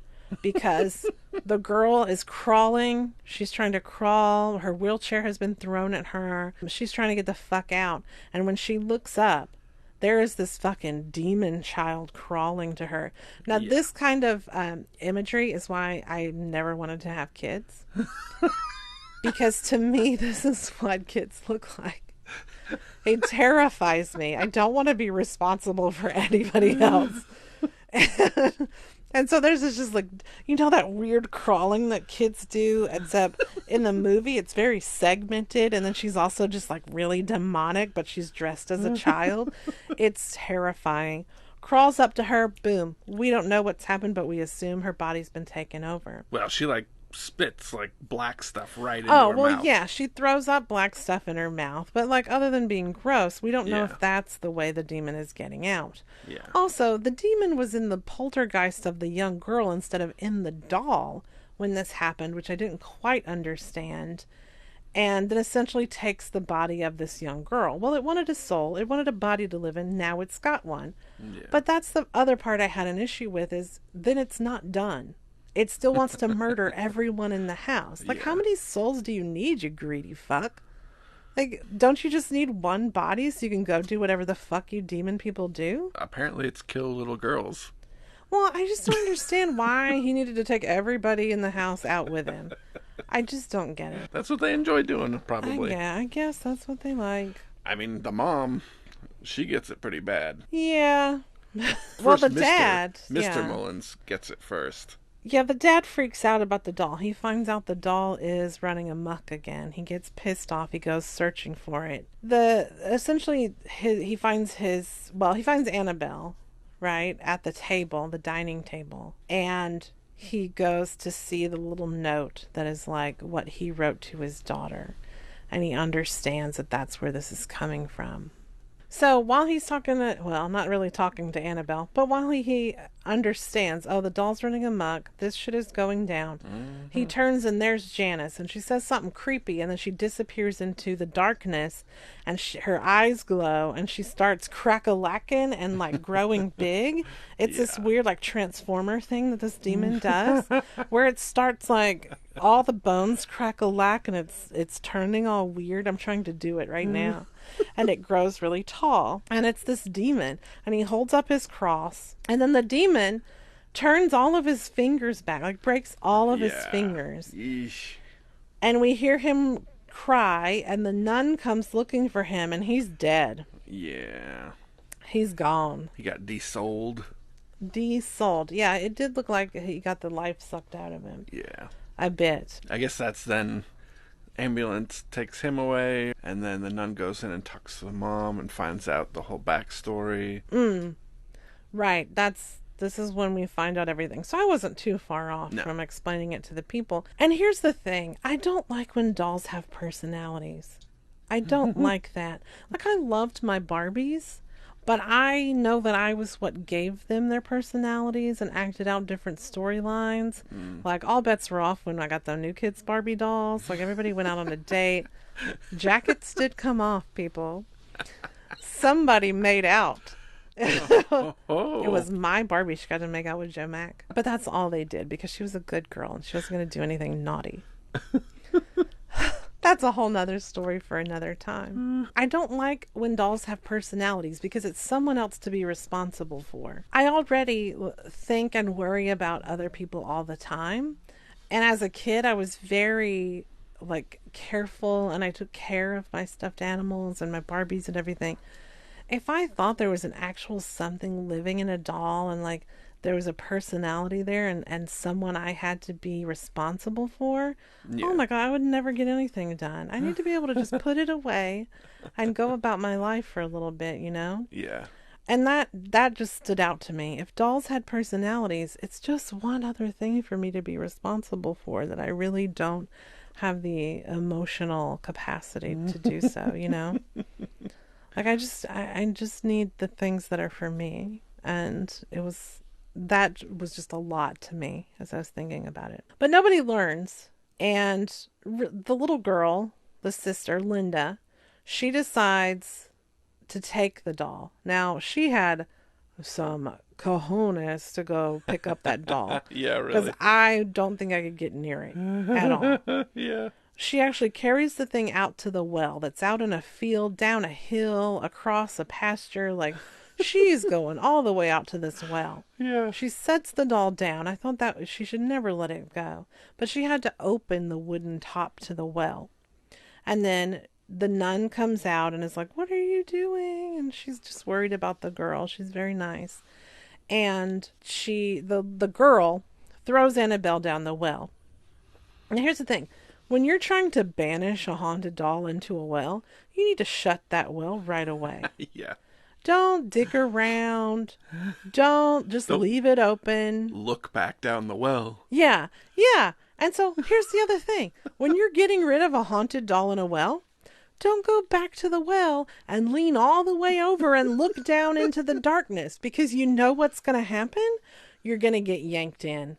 Because the girl is crawling. She's trying to crawl. Her wheelchair has been thrown at her. She's trying to get the fuck out. And when she looks up, there is this fucking demon child crawling to her. Now, this kind of imagery is why I never wanted to have kids. Because to me, this is what kids look like. It terrifies me. I don't want to be responsible for anybody else. And so there's this just like, that weird crawling that kids do, except in the movie it's very segmented, and then she's also just like really demonic, but she's dressed as a child. It's terrifying. Crawls up to her, boom. We don't know what's happened, but we assume her body's been taken over. Well, she spits black stuff right into her mouth. Yeah, she throws up black stuff in her mouth, but other than being gross, we don't know if that's the way the demon is getting out. Yeah. Also, the demon was in the poltergeist of the young girl instead of in the doll when this happened, which I didn't quite understand, and then essentially takes the body of this young girl. Well, it wanted a soul, it wanted a body to live in, now it's got one. Yeah. But that's the other part I had an issue with, is then it's not done. It still wants to murder everyone in the house. How many souls do you need, you greedy fuck? Like, don't you just need one body so you can go do whatever the fuck you demon people do? Apparently it's kill little girls. Well, I just don't understand why he needed to take everybody in the house out with him. I just don't get it. That's what they enjoy doing, probably. I guess that's what they like. I mean, the mom, she gets it pretty bad. Yeah. Well, the First, dad. Mr. Yeah. Mullins gets it first. Yeah, the dad freaks out about the doll. He finds out the doll is running amok again. He gets pissed off. He goes searching for it. He finds Annabelle, right, at the table, the dining table. And he goes to see the little note that is like what he wrote to his daughter. And he understands that that's where this is coming from. So while he's talking not really talking to Annabelle, but while he understands, oh, the doll's running amok, this shit is going down, he turns and there's Janice, and she says something creepy, and then she disappears into the darkness, and her eyes glow, and she starts crack-a-lacking and, like, growing big. It's this weird, like, transformer thing that this demon does, where it starts, like, all the bones crack-a-lack, and it's turning all weird. I'm trying to do it right now. And it grows really tall. And it's this demon. And he holds up his cross. And then the demon turns all of his fingers back. Like breaks all of his fingers. Yeesh. And we hear him cry. And the nun comes looking for him. And he's dead. Yeah. He's gone. He got desouled. Desouled. Yeah, it did look like he got the life sucked out of him. Yeah. A bit. I guess that's then... Ambulance takes him away, and then the nun goes in and talks to the mom and finds out the whole backstory. Right. This is when we find out everything. So I wasn't too far off from explaining it to the people. And here's the thing. I don't like when dolls have personalities. I don't like that. Like, I loved my Barbies, but I know that I was what gave them their personalities and acted out different storylines. Like, all bets were off when I got the New Kids Barbie dolls. Like, everybody went out on a date. Jackets did come off, people. Somebody made out. It was my Barbie. She got to make out with HBOMax. But that's all they did because she was a good girl and she wasn't going to do anything naughty. That's a whole nother story for another time. I don't like when dolls have personalities because it's someone else to be responsible for. I already think and worry about other people all the time. And as a kid, I was very careful and I took care of my stuffed animals and my Barbies and everything. If I thought there was an actual something living in a doll and there was a personality there and someone I had to be responsible for, oh my God, I would never get anything done. I need to be able to just put it away and go about my life for a little bit, you know? Yeah. And that just stood out to me. If dolls had personalities, it's just one other thing for me to be responsible for that I really don't have the emotional capacity to do so, you know? I just need the things that are for me. And that was just a lot to me as I was thinking about it. But nobody learns. And the little girl, the sister, Linda, she decides to take the doll. Now, she had some cojones to go pick up that doll. Yeah, really. Because I don't think I could get near it at all. Yeah. She actually carries the thing out to the well that's out in a field, down a hill, across a pasture. She's going all the way out to this well. Yeah. She sets the doll down. I thought that she should never let it go. But she had to open the wooden top to the well. And then the nun comes out and is like, "What are you doing?" And she's just worried about the girl. She's very nice. And the girl throws Annabelle down the well. And here's the thing. When you're trying to banish a haunted doll into a well, you need to shut that well right away. Yeah. Don't dig around. Don't leave it open. Look back down the well. Yeah. Yeah. And so here's the other thing. When you're getting rid of a haunted doll in a well, don't go back to the well and lean all the way over and look down into the darkness because you know what's going to happen? You're going to get yanked in.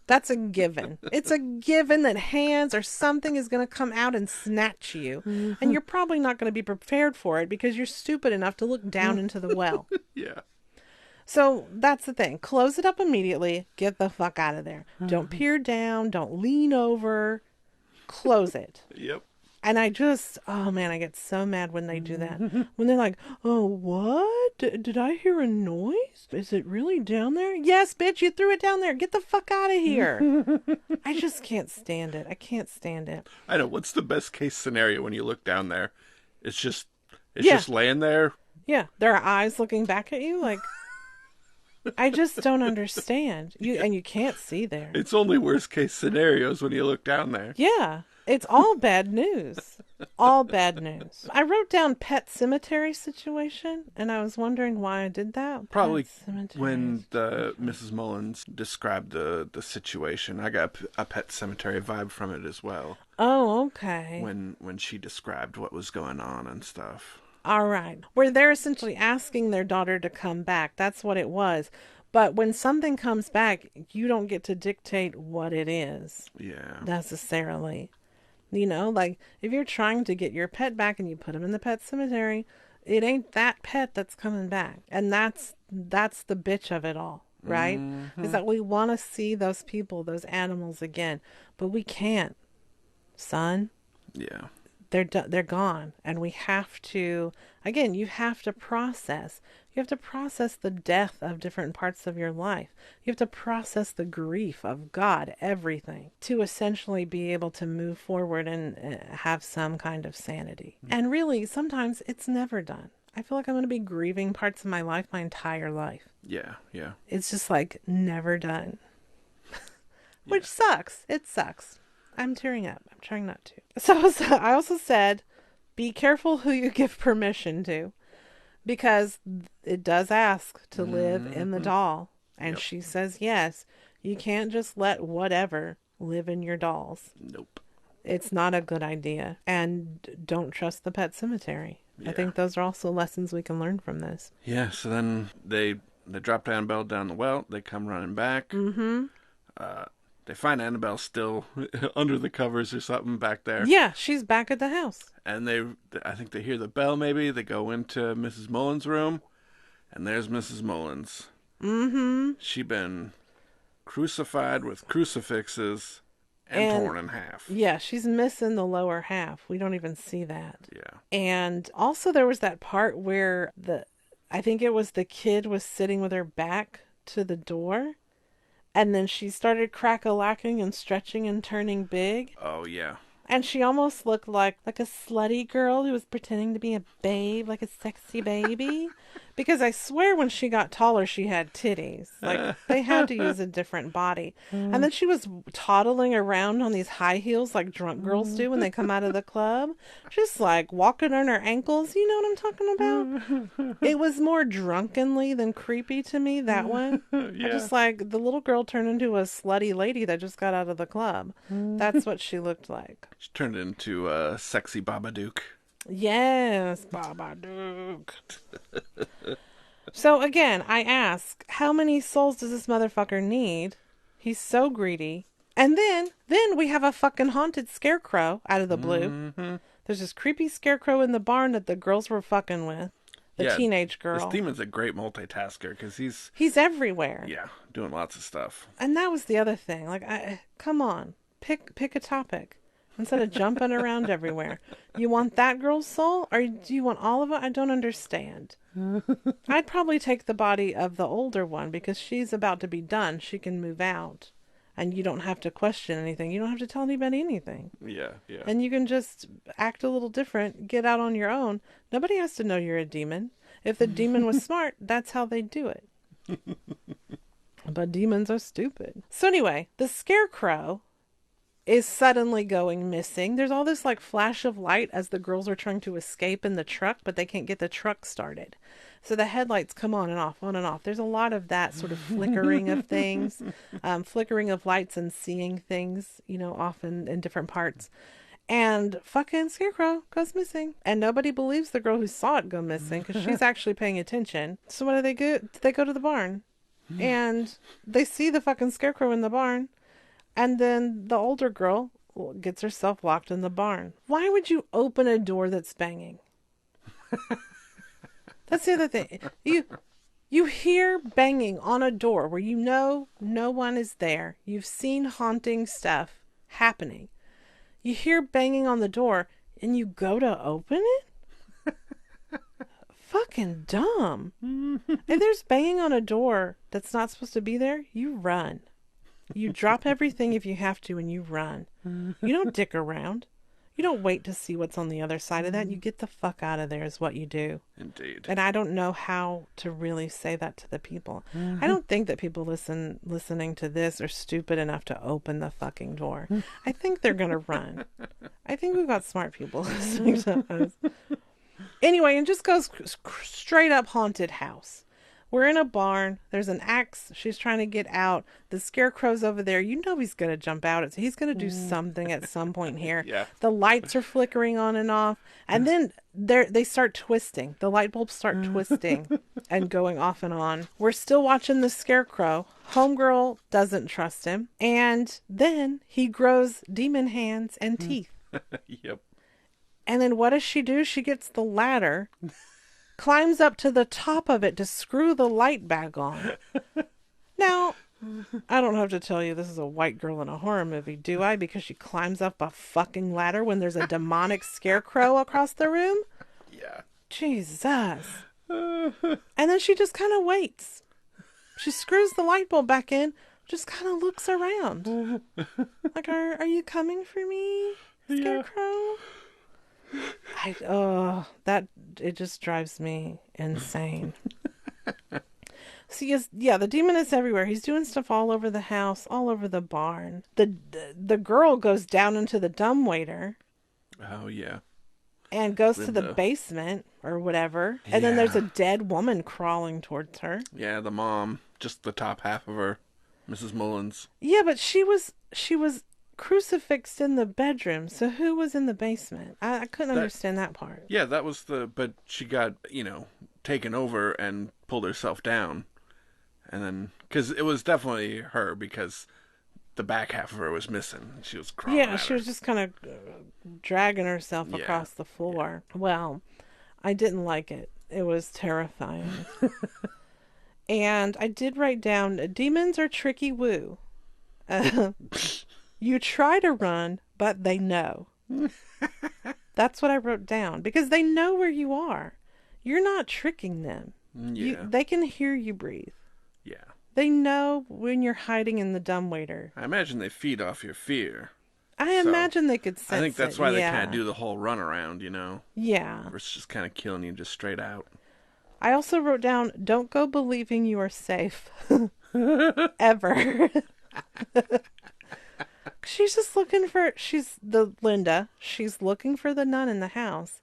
That's a given. It's a given that hands or something is going to come out and snatch you. And you're probably not going to be prepared for it because you're stupid enough to look down into the well. Yeah. So that's the thing. Close it up immediately. Get the fuck out of there. Don't peer down. Don't lean over. Close it. Yep. And oh man, I get so mad when they do that. When they're like, oh, what? Did I hear a noise? Is it really down there? Yes, bitch, you threw it down there. Get the fuck out of here. I just can't stand it. I can't stand it. I know. What's the best case scenario when you look down there? It's just Yeah. laying there. Yeah. There are eyes looking back at you like, I just don't understand. And you can't see there. It's only worst case scenarios when you look down there. Yeah. It's all bad news. All bad news. I wrote down pet cemetery situation, and I was wondering why I did that. Probably when the Mrs. Mullins described the situation, I got a pet cemetery vibe from it as well. Oh, okay. When she described what was going on and stuff. All right. Where they're essentially asking their daughter to come back. That's what it was. But when something comes back, you don't get to dictate what it is. Yeah. Necessarily. You know, like if you're trying to get your pet back and you put him in the pet cemetery, it ain't that pet that's coming back. And that's the bitch of it all, right? Mm-hmm. Is that we want to see those people, those animals again, but we can't, son. Yeah. They're gone, and we have to, again, you have to process. You have to process the death of different parts of your life. You have to process the grief of God, everything, to essentially be able to move forward and have some kind of sanity. And really, sometimes it's never done. I feel like I'm going to be grieving parts of my life my entire life. Yeah, yeah. It's just like never done. Which sucks. It sucks. I'm tearing up. I'm trying not to. So I also said, be careful who you give permission to, because it does ask to live in the doll. And she says yes. You can't just let whatever live in your dolls. Nope. It's not a good idea. And don't trust the pet cemetery. Yeah. I think those are also lessons we can learn from this. Yeah, so then they drop Annabelle down the well. They come running back. Mm-hmm. They find Annabelle still under the covers or something back there. Yeah, she's back at the house. And I think they hear the bell maybe. They go into Mrs. Mullins' room, and there's Mrs. Mullins. Mm-hmm. She been crucified with crucifixes and torn in half. Yeah, she's missing the lower half. We don't even see that. Yeah. And also there was that part where I think it was the kid was sitting with her back to the door. And then she started crack-a-lacking and stretching and turning big. Oh, yeah. And she almost looked like a slutty girl who was pretending to be a babe, like a sexy baby. Because I swear when she got taller, she had titties. Like, they had to use a different body. And then she was toddling around on these high heels like drunk girls do when they come out of the club. Just like walking on her ankles. You know what I'm talking about? It was more drunkenly than creepy to me, that one. Yeah. Just like the little girl turned into a slutty lady that just got out of the club. That's what she looked like. She turned into a sexy Babadook. Yes, Babadook. So again, I ask, how many souls does this motherfucker need? He's so greedy. And then we have a fucking haunted scarecrow out of the blue. Mm-hmm. There's this creepy scarecrow in the barn that the girls were fucking with. The teenage girl. This demon's a great multitasker because he's everywhere. Yeah, doing lots of stuff. And that was the other thing. Like, come on, pick a topic. Instead of jumping around everywhere. You want that girl's soul? Or do you want all of it? I don't understand. I'd probably take the body of the older one because she's about to be done. She can move out. And you don't have to question anything. You don't have to tell anybody anything. Yeah, yeah. And you can just act a little different, get out on your own. Nobody has to know you're a demon. If the demon was smart, that's how they do it. But demons are stupid. So anyway, the scarecrow is suddenly going missing. There's all this like flash of light as the girls are trying to escape in the truck, but they can't get the truck started. So the headlights come on and off, on and off. There's a lot of that sort of flickering of things, flickering of lights and seeing things, you know, often in different parts. And fucking scarecrow goes missing. And nobody believes the girl who saw it go missing because she's actually paying attention. So what do? They go to the barn and they see the fucking scarecrow in the barn. And then the older girl gets herself locked in the barn. Why would you open a door that's banging? That's the other thing. You hear banging on a door where you know no one is there. You've seen haunting stuff happening. You hear banging on the door. and you go to open it? Fucking dumb. If there's banging on a door that's not supposed to be there, you run. You drop everything if you have to and you run. You don't dick around. You don't wait to see what's on the other side of that. You get the fuck out of there is what you do. Indeed. And I don't know how to really say that to the people. I don't think that people listening to this are stupid enough to open the fucking door. I think they're going to run. I think we've got smart people listening to us. Anyway, it just goes straight up haunted house. We're in a barn. There's an axe. She's trying to get out. The scarecrow's over there. You know he's going to jump out. He's going to do something at some point here. Yeah. The lights are flickering on and off. And then they start twisting. The light bulbs start twisting and going off and on. We're still watching the scarecrow. Homegirl doesn't trust him. And then he grows demon hands and teeth. Yep. And then what does she do? She gets the ladder, climbs up to the top of it to screw the light back on. Now, I don't have to tell you this is a white girl in a horror movie, do I? Because she climbs up a fucking ladder when there's a demonic scarecrow across the room? Yeah. Jesus. And then she just kind of waits. She screws the light bulb back in, just kind of looks around. Like, are you coming for me, scarecrow? It just drives me insane. See, the demon is everywhere. He's doing stuff all over the house, all over the barn. The girl goes down into the dumbwaiter. Oh, yeah. And goes to the basement or whatever. And then there's a dead woman crawling towards her. Yeah, the mom. Just the top half of her. Mrs. Mullins. Yeah, but she was crucifixed in the bedroom, so who was in the basement? I couldn't understand that part. Yeah, that was but she got, taken over and pulled herself down. And then, because it was definitely her, because the back half of her was missing. She was crawling. Yeah, she was just kind of dragging herself across the floor. Yeah. Well, I didn't like it. It was terrifying. And I did write down, demons are tricky woo. You try to run, but they know. That's what I wrote down. Because they know where you are. You're not tricking them. Yeah. They can hear you breathe. Yeah. They know when you're hiding in the dumbwaiter. I imagine they feed off your fear. I imagine they could sense it. I think that's why they kind of do the whole run around, Yeah. Where it's just kind of killing you just straight out. I also wrote down, don't go believing you are safe. Ever. She's just looking for, Linda, she's looking for the nun in the house.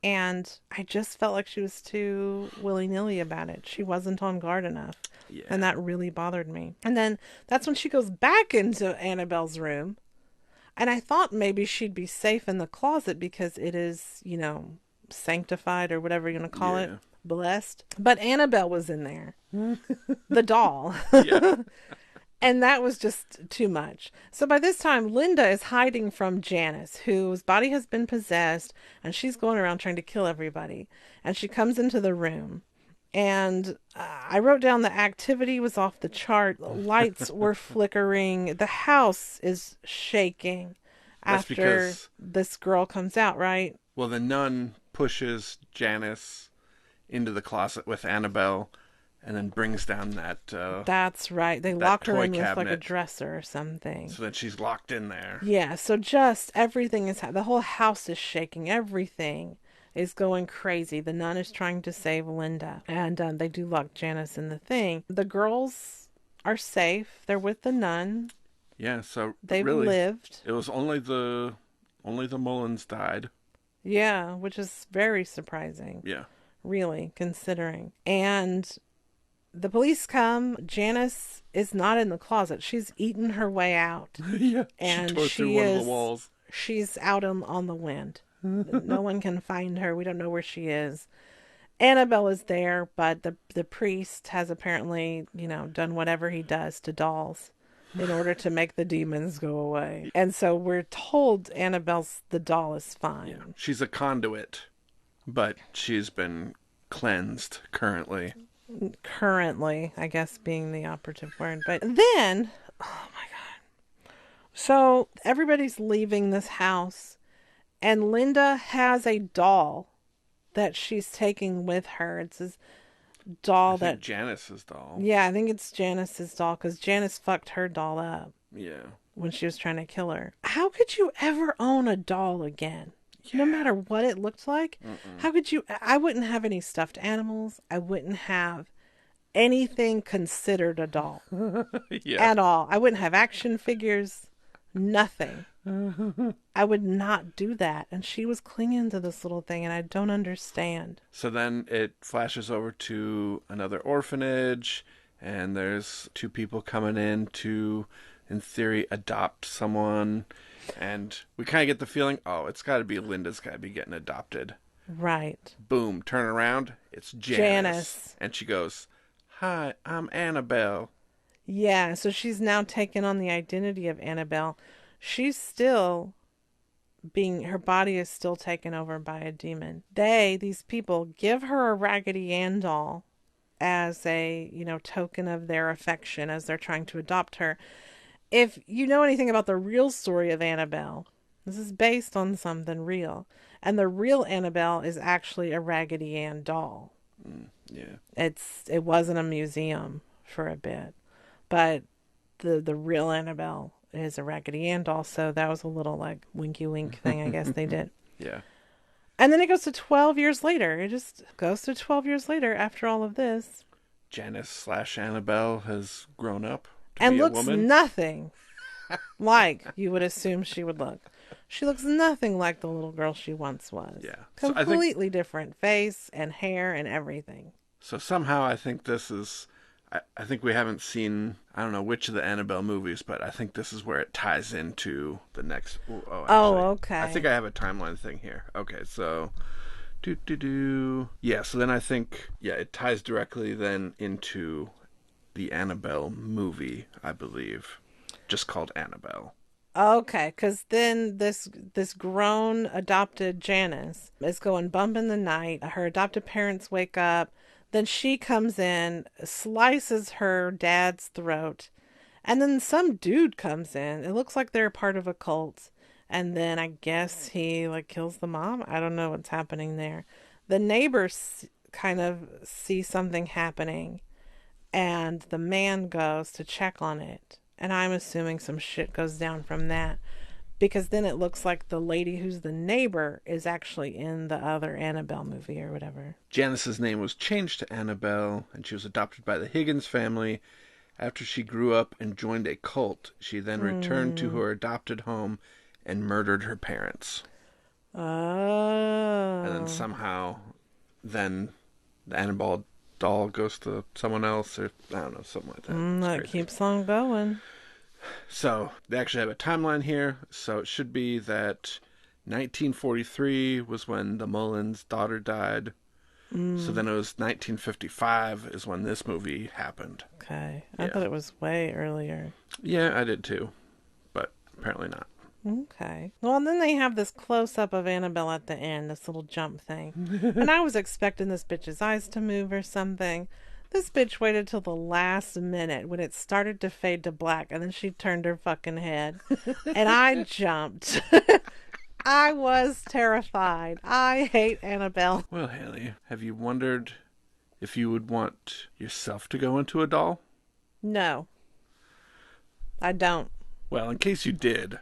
And I just felt like she was too willy-nilly about it. She wasn't on guard enough. Yeah. And that really bothered me. And then that's when she goes back into Annabelle's room. And I thought maybe she'd be safe in the closet because it is, sanctified or whatever you're going to call it. Blessed. But Annabelle was in there. The doll. Yeah. And that was just too much. So by this time, Linda is hiding from Janice, whose body has been possessed, and she's going around trying to kill everybody. And she comes into the room. And I wrote down the activity was off the chart. The lights were flickering. The house is shaking after this girl comes out, right? Well, the nun pushes Janice into the closet with Annabelle and then brings down that... That's right. They lock her in with like a dresser or something. So that she's locked in there. Yeah, so just everything is... The whole house is shaking. Everything is going crazy. The nun is trying to save Linda. And they do lock Janice in the thing. The girls are safe. They're with the nun. Yeah, so they've lived. It was only the Mullins died. Yeah, which is very surprising. Yeah. Really, considering. And the police come. Janice is not in the closet. She's eaten her way out. Yeah, and she tore through one of the walls. She's out on the wind. No one can find her. We don't know where she is. Annabelle is there, but the priest has apparently, done whatever he does to dolls in order to make the demons go away. And so we're told the doll is fine. Yeah. She's a conduit, but she's been cleansed currently. Currently, I guess being the operative word. But then, oh my God. So everybody's leaving this house And Linda has a doll that she's taking with her. It's this doll I think that... Janice's doll. Yeah, I think it's Janice's doll because Janice fucked her doll up Yeah. when she was trying to kill her. How could you ever own a doll again? No matter what it looked like? How could you? I wouldn't have any stuffed animals. I wouldn't have anything considered a doll Yeah. at all. I wouldn't have action figures. Nothing. I would not do that. And she was clinging to this little thing, and I don't understand. So then it flashes over to another orphanage, and there's two people coming in to, in theory, adopt someone. And we kind of get the feeling, oh, it's got to be Linda's got to be getting adopted. Right. Boom, turn around, it's Janice. And she goes, "Hi, I'm Annabelle." Yeah, so she's now taken on the identity of Annabelle. She's still her body is still taken over by a demon. These people, give her a Raggedy Ann doll as a, token of their affection as they're trying to adopt her. If you know anything about the real story of Annabelle, this is based on something real. And the real Annabelle is actually a Raggedy Ann doll. Yeah. It wasn't a museum for a bit. But the real Annabelle is a Raggedy Ann doll, so that was a little like winky wink thing I guess they did. Yeah. And then it goes to 12 years later. It just goes to 12 years later after all of this. Janice/Annabelle has grown up to And be looks a woman. nothing like you would assume she would look. She looks nothing like the little girl she once was. Yeah. Completely different face and hair and everything. So somehow I think this is... I think we haven't seen, I don't know which of the Annabelle movies, but I think this is where it ties into the next... Okay. I think I have a timeline thing here. Okay, so... Yeah, so then I think, it ties directly then into the Annabelle movie, I believe. Just called Annabelle. Okay, because then this grown adopted Janice is going bump in the night. Her adopted parents wake up. Then she comes in, slices her dad's throat, and then some dude comes in. It looks like they're part of a cult. And then I guess he kills the mom. I don't know what's happening there. The neighbors kind of see something happening, and the man goes to check on it. And I'm assuming some shit goes down from that. Because then it looks like the lady who's the neighbor is actually in the other Annabelle movie or whatever. Janice's name was changed to Annabelle, and she was adopted by the Higgins family. After she grew up and joined a cult, she then returned to her adopted home and murdered her parents. Oh. And then somehow, the Annabelle doll goes to someone else, or I don't know, something like that. That keeps on going. So, they actually have a timeline here. So, it should be that 1943 was when the Mullins' daughter died. So then it was 1955 is when this movie happened. Okay. I thought it was way earlier. Yeah, I did too. But apparently not. Okay. Well, and then they have this close-up of Annabelle at the end, this little jump thing. And I was expecting this bitch's eyes to move or something. This bitch waited till the last minute when it started to fade to black, and then she turned her fucking head. And I jumped. I was terrified. I hate Annabelle. Well, Hailey, have you wondered if you would want yourself to go into a doll? No. I don't. Well, in case you did,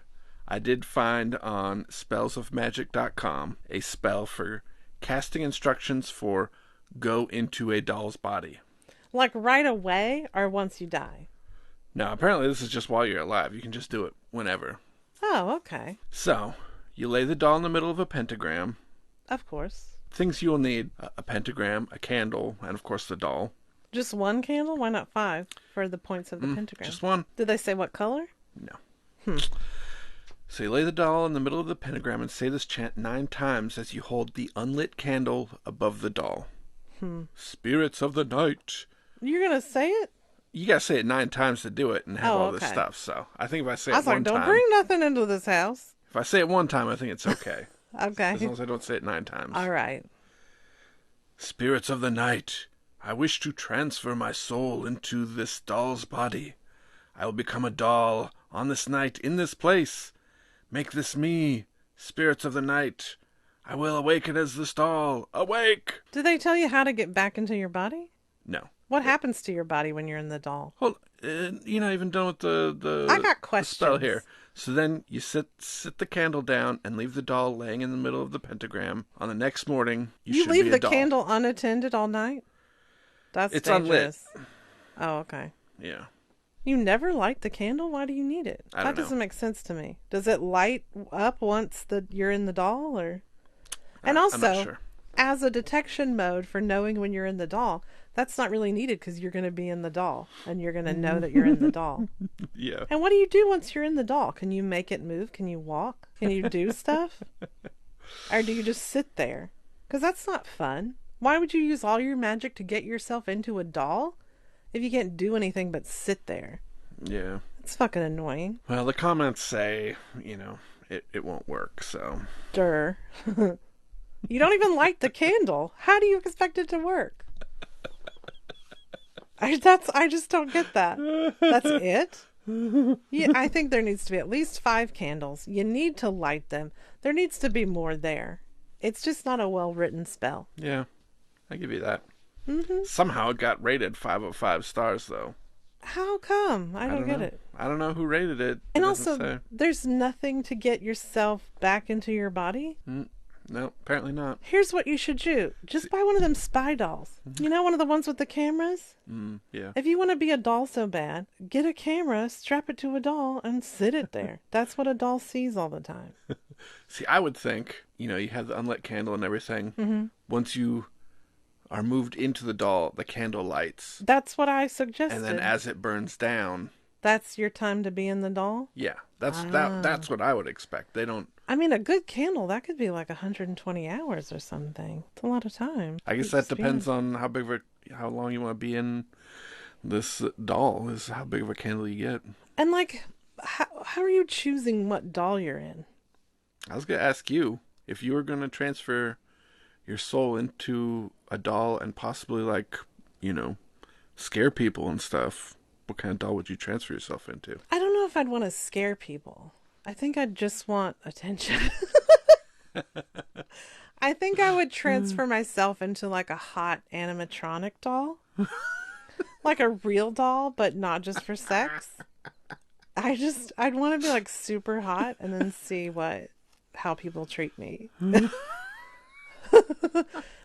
I did find on spellsofmagic.com a spell for casting instructions for go into a doll's body. Like right away or once you die? No, apparently this is just while you're alive. You can just do it whenever. Oh, okay. So, you lay the doll in the middle of a pentagram. Of course. Things you will need: a pentagram, a candle, and of course the doll. Just one candle? Why not 5 for the points of the pentagram? Just one. Did they say what color? No. So you lay the doll in the middle of the pentagram and say this chant 9 times as you hold the unlit candle above the doll. Spirits of the night. You're going to say it? You gotta say it 9 times to do it and have all this okay. stuff. So I think if I say I it was like, one don't time, bring nothing into this house. if I say it one time, I think it's okay. Okay. As long as I don't say it 9 times. All right. Spirits of the night, I wish to transfer my soul into this doll's body. I will become a doll on this night in this place. Make this me, Spirits of the night, I will awaken as this doll. Awake! Do they tell you how to get back into your body? No. What happens to your body when you're in the doll? Hold, you're not even done with the I got the questions. spell here. So then you sit the candle down and leave the doll laying in the middle of the pentagram. On the next morning, you should leave be a the doll. candle unattended all night? That's It's dangerous. unlit. Oh, okay. Yeah. You never light the candle? Why do you need it? I don't That doesn't know. make sense to me. Does it light up once you're in the doll, or? And also, I'm not sure. as a detection mode for knowing when you're in the doll, that's not really needed because you're going to be in the doll and you're going to know that you're in the doll. Yeah. And what do you do once you're in the doll? Can you make it move? Can you walk? Can you do stuff? Or do you just sit there? Because that's not fun. Why would you use all your magic to get yourself into a doll if you can't do anything but sit there? Yeah. It's fucking annoying. Well, the comments say, it won't work, so. Durr. You don't even light the candle. How do you expect it to work? I just don't get that. That's it? Yeah, I think there needs to be at least 5 candles. You need to light them. There needs to be more there. It's just not a well-written spell. Yeah. I give you that. Mm-hmm. Somehow it got rated 5 of 5 stars, though. How come? I don't get know. it. I don't know who rated it. And It doesn't also, say. there's nothing to get yourself back into your body. No, apparently not. Here's what you should do. Just buy one of them spy dolls. You know, one of the ones with the cameras? Yeah. If you want to be a doll so bad, get a camera, strap it to a doll, and sit it there. That's what a doll sees all the time. See, I would think, you have the unlit candle and everything. Mm-hmm. Once you are moved into the doll, the candle lights. That's what I suggested. And then as it burns down. That's your time to be in the doll? Yeah, that's what I would expect. They don't. I mean, a good candle, that could be like 120 hours or something. It's a lot of time. I guess that depends on how long you want to be in this doll, is how big of a candle you get. And like, how are you choosing what doll you're in? I was going to ask you, if you were going to transfer your soul into a doll and possibly scare people and stuff, what kind of doll would you transfer yourself into? I don't know if I'd want to scare people. I think I'd just want attention. I think I would transfer myself into like a hot animatronic doll. Like a real doll, but not just for sex. I'd want to be like super hot and then see how people treat me.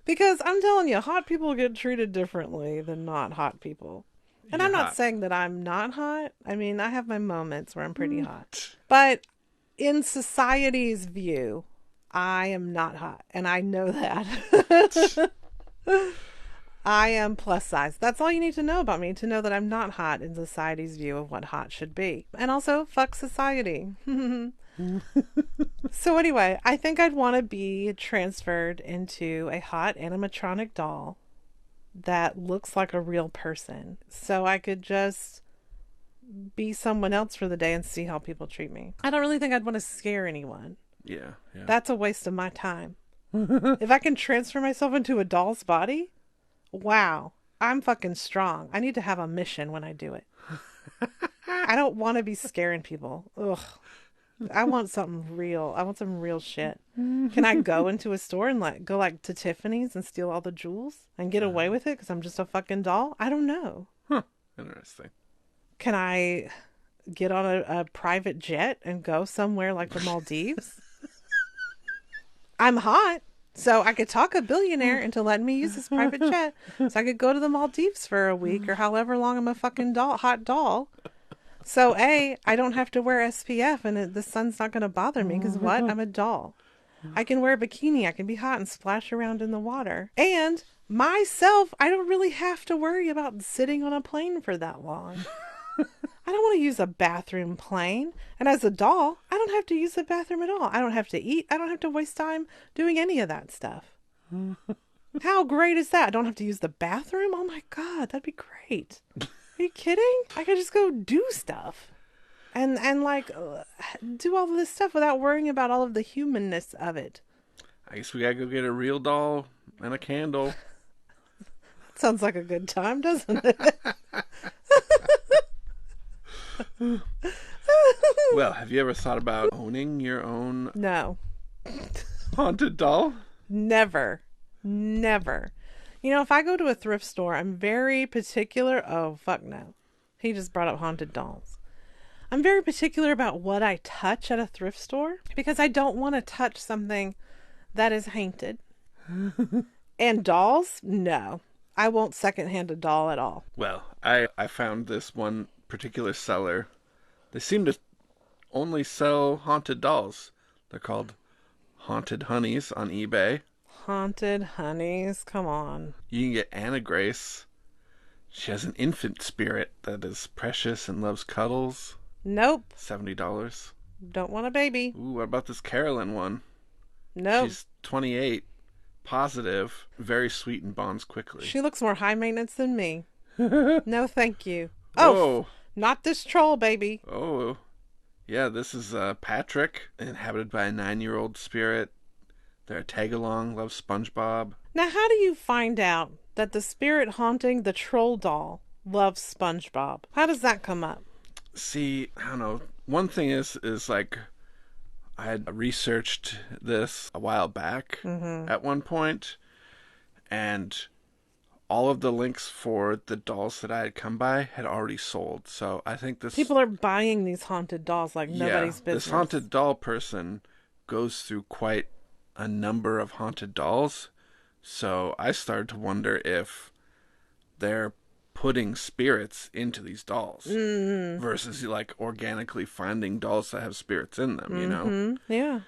Because I'm telling you, hot people get treated differently than not hot people. And You're I'm not hot. saying that I'm not hot. I mean, I have my moments where I'm pretty hot. But in society's view, I am not hot. And I know that. I am plus size. That's all you need to know about me, to know that I'm not hot in society's view of what hot should be. And also, fuck society. So anyway, I think I'd want to be transferred into a hot animatronic doll that looks like a real person, so I could just be someone else for the day and see how people treat me. I don't really think I'd want to scare anyone. Yeah. That's a waste of my time. If I can transfer myself into a doll's body, wow, I'm fucking strong. I need to have a mission when I do it. I don't want to be scaring people. Ugh. I want something real. I want some real shit. Can I go into a store and go to Tiffany's and steal all the jewels and get away with it because I'm just a fucking doll? I don't know. Huh. Interesting. Can I get on a private jet and go somewhere like the Maldives? I'm hot, so I could talk a billionaire into letting me use this private jet, so I could go to the Maldives for a week or however long I'm a fucking hot doll. So I don't have to wear SPF and the sun's not going to bother me because what? I'm a doll. I can wear a bikini. I can be hot and splash around in the water. And myself, I don't really have to worry about sitting on a plane for that long. I don't want to use a bathroom plane. And as a doll, I don't have to use the bathroom at all. I don't have to eat. I don't have to waste time doing any of that stuff. How great is that? I don't have to use the bathroom? Oh my God, that'd be great. Are you kidding? I could just go do stuff and do all of this stuff without worrying about all of the humanness of it. I guess we gotta go get a real doll and a candle. Sounds like a good time, doesn't it? Well, have you ever thought about owning your own No. Haunted doll? Never. Never. You know, if I go to a thrift store, I'm very particular. Oh, fuck no. He just brought up haunted dolls. I'm very particular about what I touch at a thrift store because I don't want to touch something that is haunted. And dolls? No. I won't secondhand a doll at all. Well, I found this one particular seller. They seem to only sell haunted dolls. They're called Haunted Honeys on eBay. Haunted Honeys? Come on. You can get Anna Grace. She has an infant spirit that is precious and loves cuddles. Nope. $70. Don't want a baby. Ooh, what about this Carolyn one? Nope. She's 28, positive, very sweet and bonds quickly. She looks more high maintenance than me. No, thank you. Oh, not this troll, baby. Oh, yeah, this is Patrick, inhabited by a 9-year-old spirit. They're a tag-along, loves SpongeBob. Now, how do you find out that the spirit haunting the troll doll loves SpongeBob? How does that come up? See, I don't know. One thing is like, I had researched this a while back at one point, and all of the links for the dolls that I had come by had already sold. So I think this... People are buying these haunted dolls like nobody's business. This haunted doll person goes through quite a number of haunted dolls. So I started to wonder if they're putting spirits into these dolls versus like organically finding dolls that have spirits in them, you know? Yeah.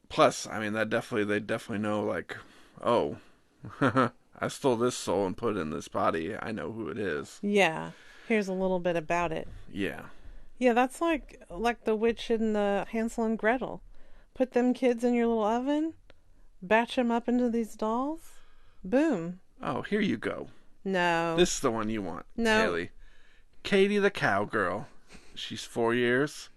Plus, I mean, they definitely know, like, oh, I stole this soul and put it in this body. I know who it is. Yeah. Here's a little bit about it. Yeah. Yeah, that's like the witch in the Hansel and Gretel. Put them kids in your little oven, batch them up into these dolls, boom. Oh, here you go. No. This is the one you want, no. Hailey. Katie the cowgirl. She's 4 years,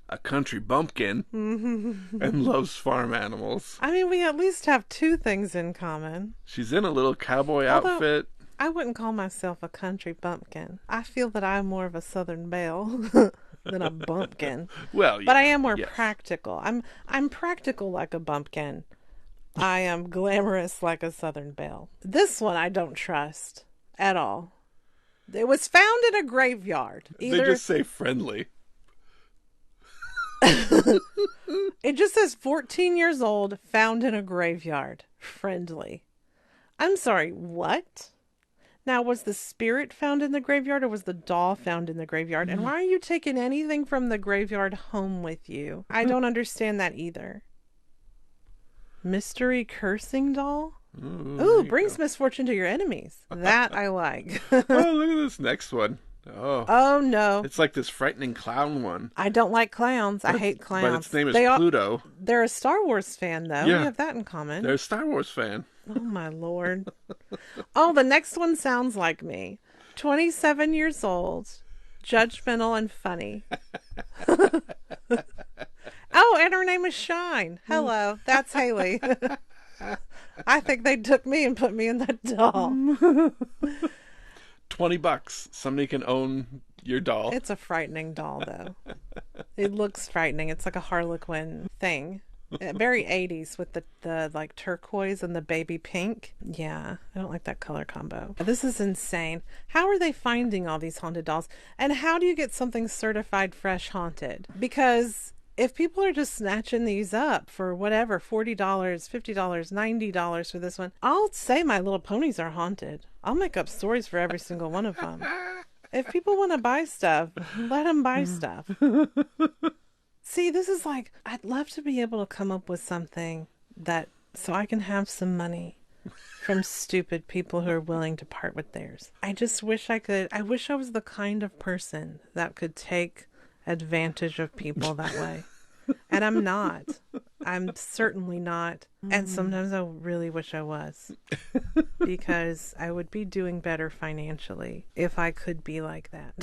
a country bumpkin, and loves farm animals. I mean, we at least have two things in common. She's in a little cowboy outfit. I wouldn't call myself a country bumpkin. I feel that I'm more of a southern belle than a bumpkin. Well, yeah, but I am more practical. I'm practical like a bumpkin. I am glamorous like a southern belle. This one I don't trust at all. It was found in a graveyard. They just say friendly. It just says 14 years old, found in a graveyard. Friendly. I'm sorry, what? Now, was the spirit found in the graveyard or was the doll found in the graveyard? And why are you taking anything from the graveyard home with you? I don't understand that either. Mystery cursing doll? Ooh, brings misfortune to your enemies. That I like. Oh, look at this next one. Oh, no. It's like this frightening clown one. I don't like clowns. I hate clowns. But its name is Pluto. They're a Star Wars fan, though. Yeah. We have that in common. They're a Star Wars fan. Oh, my Lord. Oh, the next one sounds like me. 27 years old, judgmental and funny. Oh, and her name is Shine. Hello, that's Hailey. I think they took me and put me in that doll. $20. Somebody can own your doll. It's a frightening doll, though. It looks frightening. It's like a Harlequin thing. Very 80s with the like turquoise and the baby pink. Yeah, I don't like that color combo. This is insane. How are they finding all these haunted dolls? And how do you get something certified fresh haunted? Because if people are just snatching these up for whatever, $40, $50, $90 for this one, I'll say My Little Ponies are haunted. I'll make up stories for every single one of them. If people want to buy stuff, let them buy stuff. See, this is like, I'd love to be able to come up with something so I can have some money from stupid people who are willing to part with theirs. I just wish I could. I wish I was the kind of person that could take advantage of people that way. And I'm not. I'm certainly not. And sometimes I really wish I was. Because I would be doing better financially if I could be like that.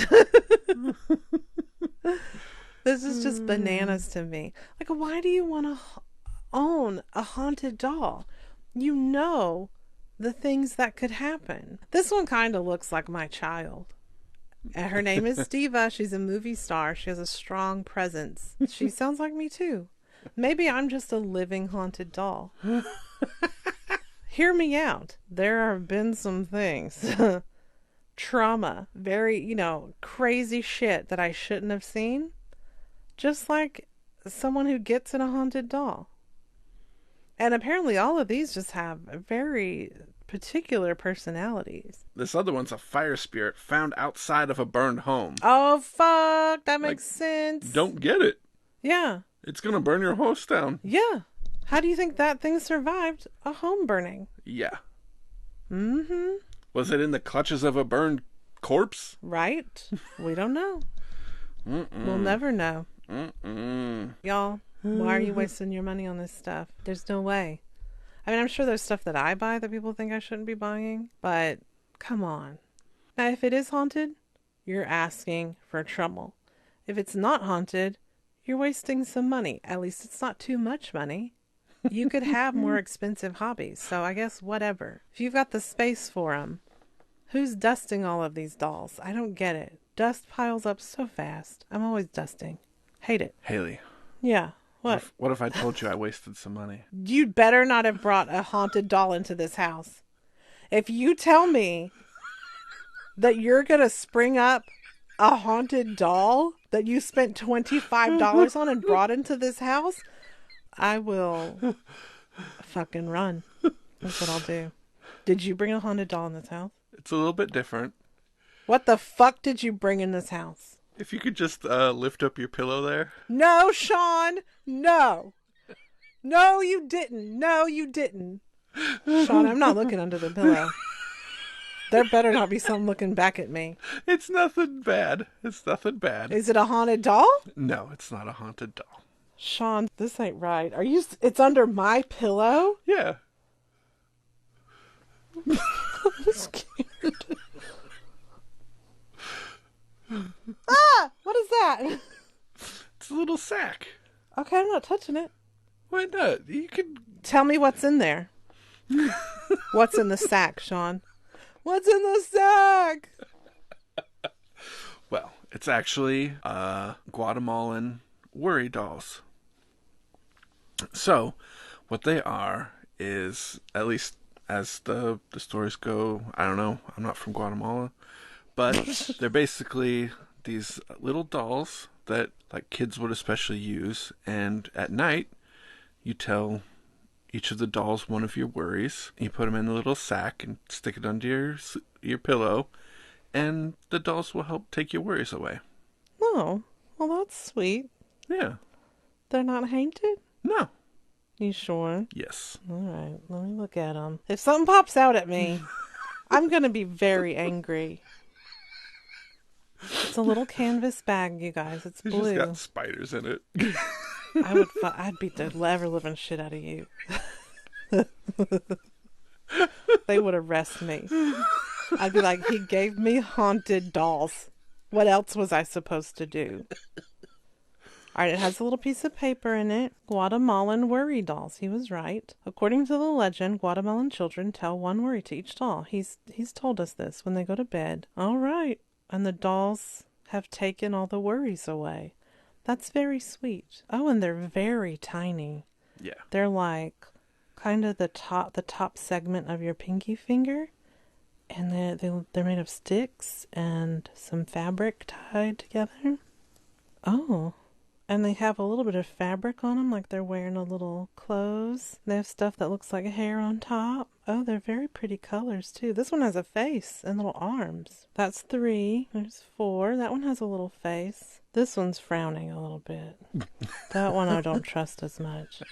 This is just bananas to me. Like, why do you want to own a haunted doll? You know the things that could happen. This one kind of looks like my child. And her name is Diva. She's a movie star. She has a strong presence. She sounds like me too. Maybe I'm just a living haunted doll. Hear me out. There have been some things. Trauma. Very, crazy shit that I shouldn't have seen. Just like someone who gets in a haunted doll. And apparently all of these just have very particular personalities. This other one's a fire spirit found outside of a burned home. Oh, fuck. That makes sense. Don't get it. Yeah. It's going to burn your house down. Yeah. How do you think that thing survived a home burning? Yeah. Mm-hmm. Was it in the clutches of a burned corpse? Right. We don't know. We'll never know. Y'all, why are you wasting your money on this stuff? There's no way. I mean, I'm sure there's stuff that I buy that people think I shouldn't be buying, but come on. Now, if it is haunted, you're asking for trouble. If it's not haunted, you're wasting some money. At least it's not too much money. You could have more expensive hobbies, so I guess whatever. If you've got the space for them, who's dusting all of these dolls? I don't get it. Dust piles up so fast. I'm always dusting. Hate it. Haley. Yeah. What? What if I told you I wasted some money? You'd better not have brought a haunted doll into this house. If you tell me that you're going to spring up a haunted doll that you spent $25 on and brought into this house, I will fucking run. That's what I'll do. Did you bring a haunted doll in this house? It's a little bit different. What the fuck did you bring in this house? If you could just lift up your pillow there. No, Sean. No. No, you didn't. No, you didn't. Sean, I'm not looking under the pillow. There better not be someone looking back at me. It's nothing bad. It's nothing bad. Is it a haunted doll? No, it's not a haunted doll. Sean, this ain't right. It's under my pillow? Yeah. I'm scared. What is that? It's a little sack. Okay, I'm not touching it. Why not? You can tell me what's in there. What's in the sack, Sean? What's in the sack? Well, it's actually Guatemalan worry dolls. So, what they are is, at least as the stories go, I don't know, I'm not from Guatemala, but they're basically these little dolls that like kids would especially use, and at night you tell each of the dolls one of your worries. You put them in a little sack and stick it under your pillow, and the dolls will help take your worries away. Oh, well that's sweet. Yeah. They're not haunted? No. You sure? Yes. All right, let me look at them. If something pops out at me, I'm going to be very angry. It's a little canvas bag, you guys. It's blue. It's just got spiders in it. I'd beat the ever-living shit out of you. They would arrest me. I'd be like, he gave me haunted dolls. What else was I supposed to do? All right, it has a little piece of paper in it. Guatemalan worry dolls. He was right. According to the legend, Guatemalan children tell one worry to each doll. He's told us this when they go to bed. All right. And the dolls have taken all the worries away. That's very sweet. Oh, and they're very tiny. Yeah. They're like kind of the top segment of your pinky finger. And they're made of sticks and some fabric tied together. Oh. And they have a little bit of fabric on them, like they're wearing a little clothes. They have stuff that looks like hair on top. Oh, they're very pretty colors, too. This one has a face and little arms. That's 3. There's 4. That one has a little face. This one's frowning a little bit. That one I don't trust as much.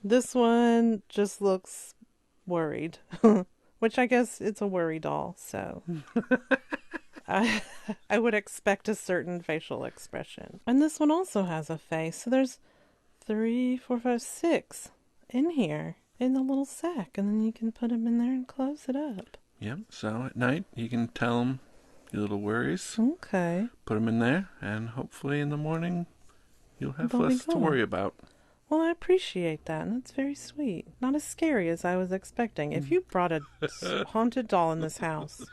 This one just looks worried. Which I guess it's a worry doll, so... I would expect a certain facial expression. And this one also has a face. So there's 3, 4, 5, 6 in here in the little sack. And then you can put them in there and close it up. Yep. So at night you can tell them your little worries. Okay. Put them in there, and hopefully in the morning you'll have less to worry about. Well, I appreciate that, and that's very sweet. Not as scary as I was expecting. If you brought a haunted doll in this house...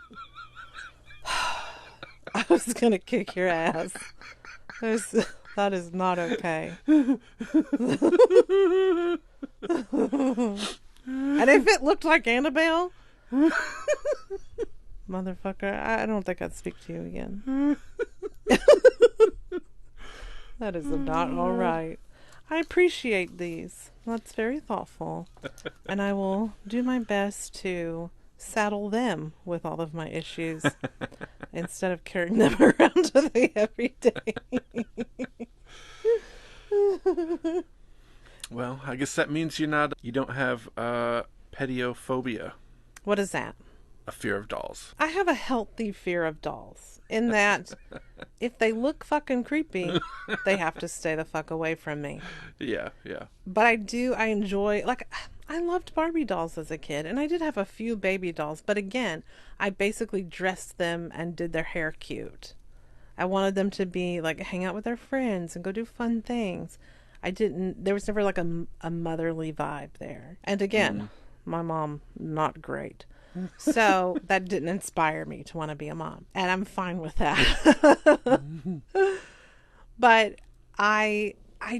was going to kick your ass. That is not okay. And if it looked like Annabelle, motherfucker, I don't think I'd speak to you again. That is not all right. I appreciate these. That's very thoughtful. And I will do my best to saddle them with all of my issues instead of carrying them around with me every day. Well, I guess that means you don't have pediophobia. What is that? A fear of dolls. I have a healthy fear of dolls in that if they look fucking creepy, they have to stay the fuck away from me. Yeah. But I enjoy, like, I loved Barbie dolls as a kid, and I did have a few baby dolls, but again, I basically dressed them and did their hair cute. I wanted them to be, like, hang out with their friends and go do fun things. There was never, like, a motherly vibe there. And again, my mom, not great. So that didn't inspire me to want to be a mom. And I'm fine with that. But I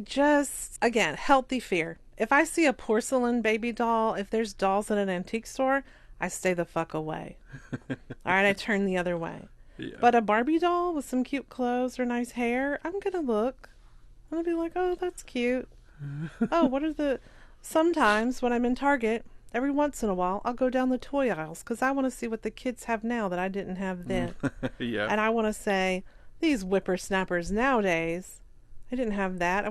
just, again, healthy fear. If I see a porcelain baby doll, if there's dolls in an antique store, I stay the fuck away. All right, I turn the other way. Yeah. But a Barbie doll with some cute clothes or nice hair, I'm going to look. I'm going to be like, oh, that's cute. Oh, sometimes when I'm in Target, every once in a while, I'll go down the toy aisles because I want to see what the kids have now that I didn't have then. Yeah. And I want to say, these whippersnappers nowadays, I didn't have that.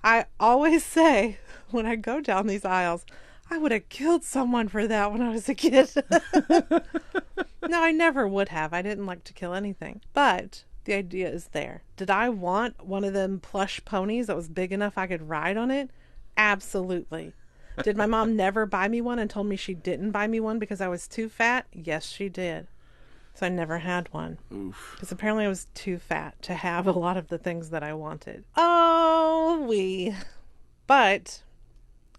I always say, when I go down these aisles, I would have killed someone for that when I was a kid. No, I never would have. I didn't like to kill anything. But the idea is there. Did I want one of them plush ponies that was big enough I could ride on it? Absolutely. Did my mom never buy me one and told me she didn't buy me one because I was too fat? Yes, she did. So I never had one. Oof. Because apparently I was too fat to have a lot of the things that I wanted. But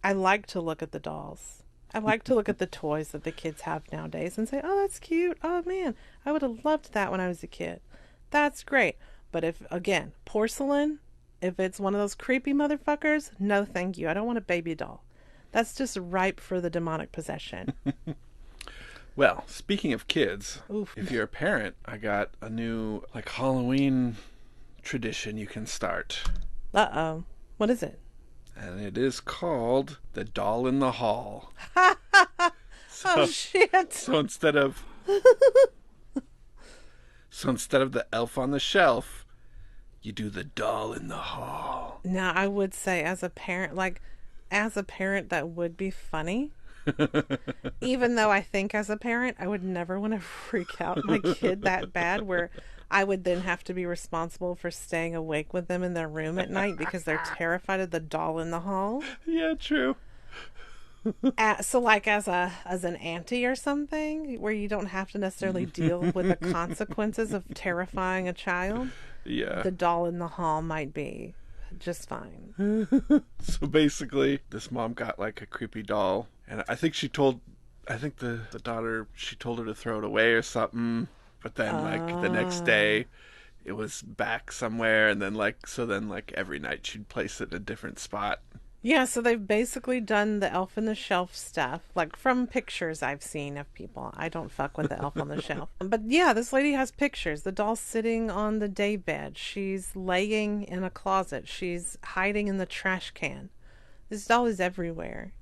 I like to look at the dolls. I like to look at the toys that the kids have nowadays and say, oh, that's cute. Oh, man, I would have loved that when I was a kid. That's great. But if, again, porcelain, if it's one of those creepy motherfuckers, no thank you. I don't want a baby doll. That's just ripe for the demonic possession. Well, speaking of kids, Oof. If you're a parent, I got a new, Halloween tradition you can start. Uh-oh. What is it? And it is called the Doll in the Hall. Oh, shit. So instead of the elf on the shelf, you do the doll in the hall. Now, I would say as a parent, that would be funny. Even though I think as a parent, I would never want to freak out my kid that bad where I would then have to be responsible for staying awake with them in their room at night because they're terrified of the doll in the hall. Yeah, true. So like as an auntie or something where you don't have to necessarily deal with the consequences of terrifying a child. Yeah. The doll in the hall might be just fine. So basically, this mom got a creepy doll, and I think the daughter, she told her to throw it away or something, but then the next day it was back somewhere, and then every night she'd place it in a different spot. Yeah, so they've basically done the elf on the shelf stuff, from pictures I've seen of people. I don't fuck with the elf on the shelf. But yeah, this lady has pictures. The doll's sitting on the day bed. She's laying in a closet. She's hiding in the trash can. This doll is everywhere.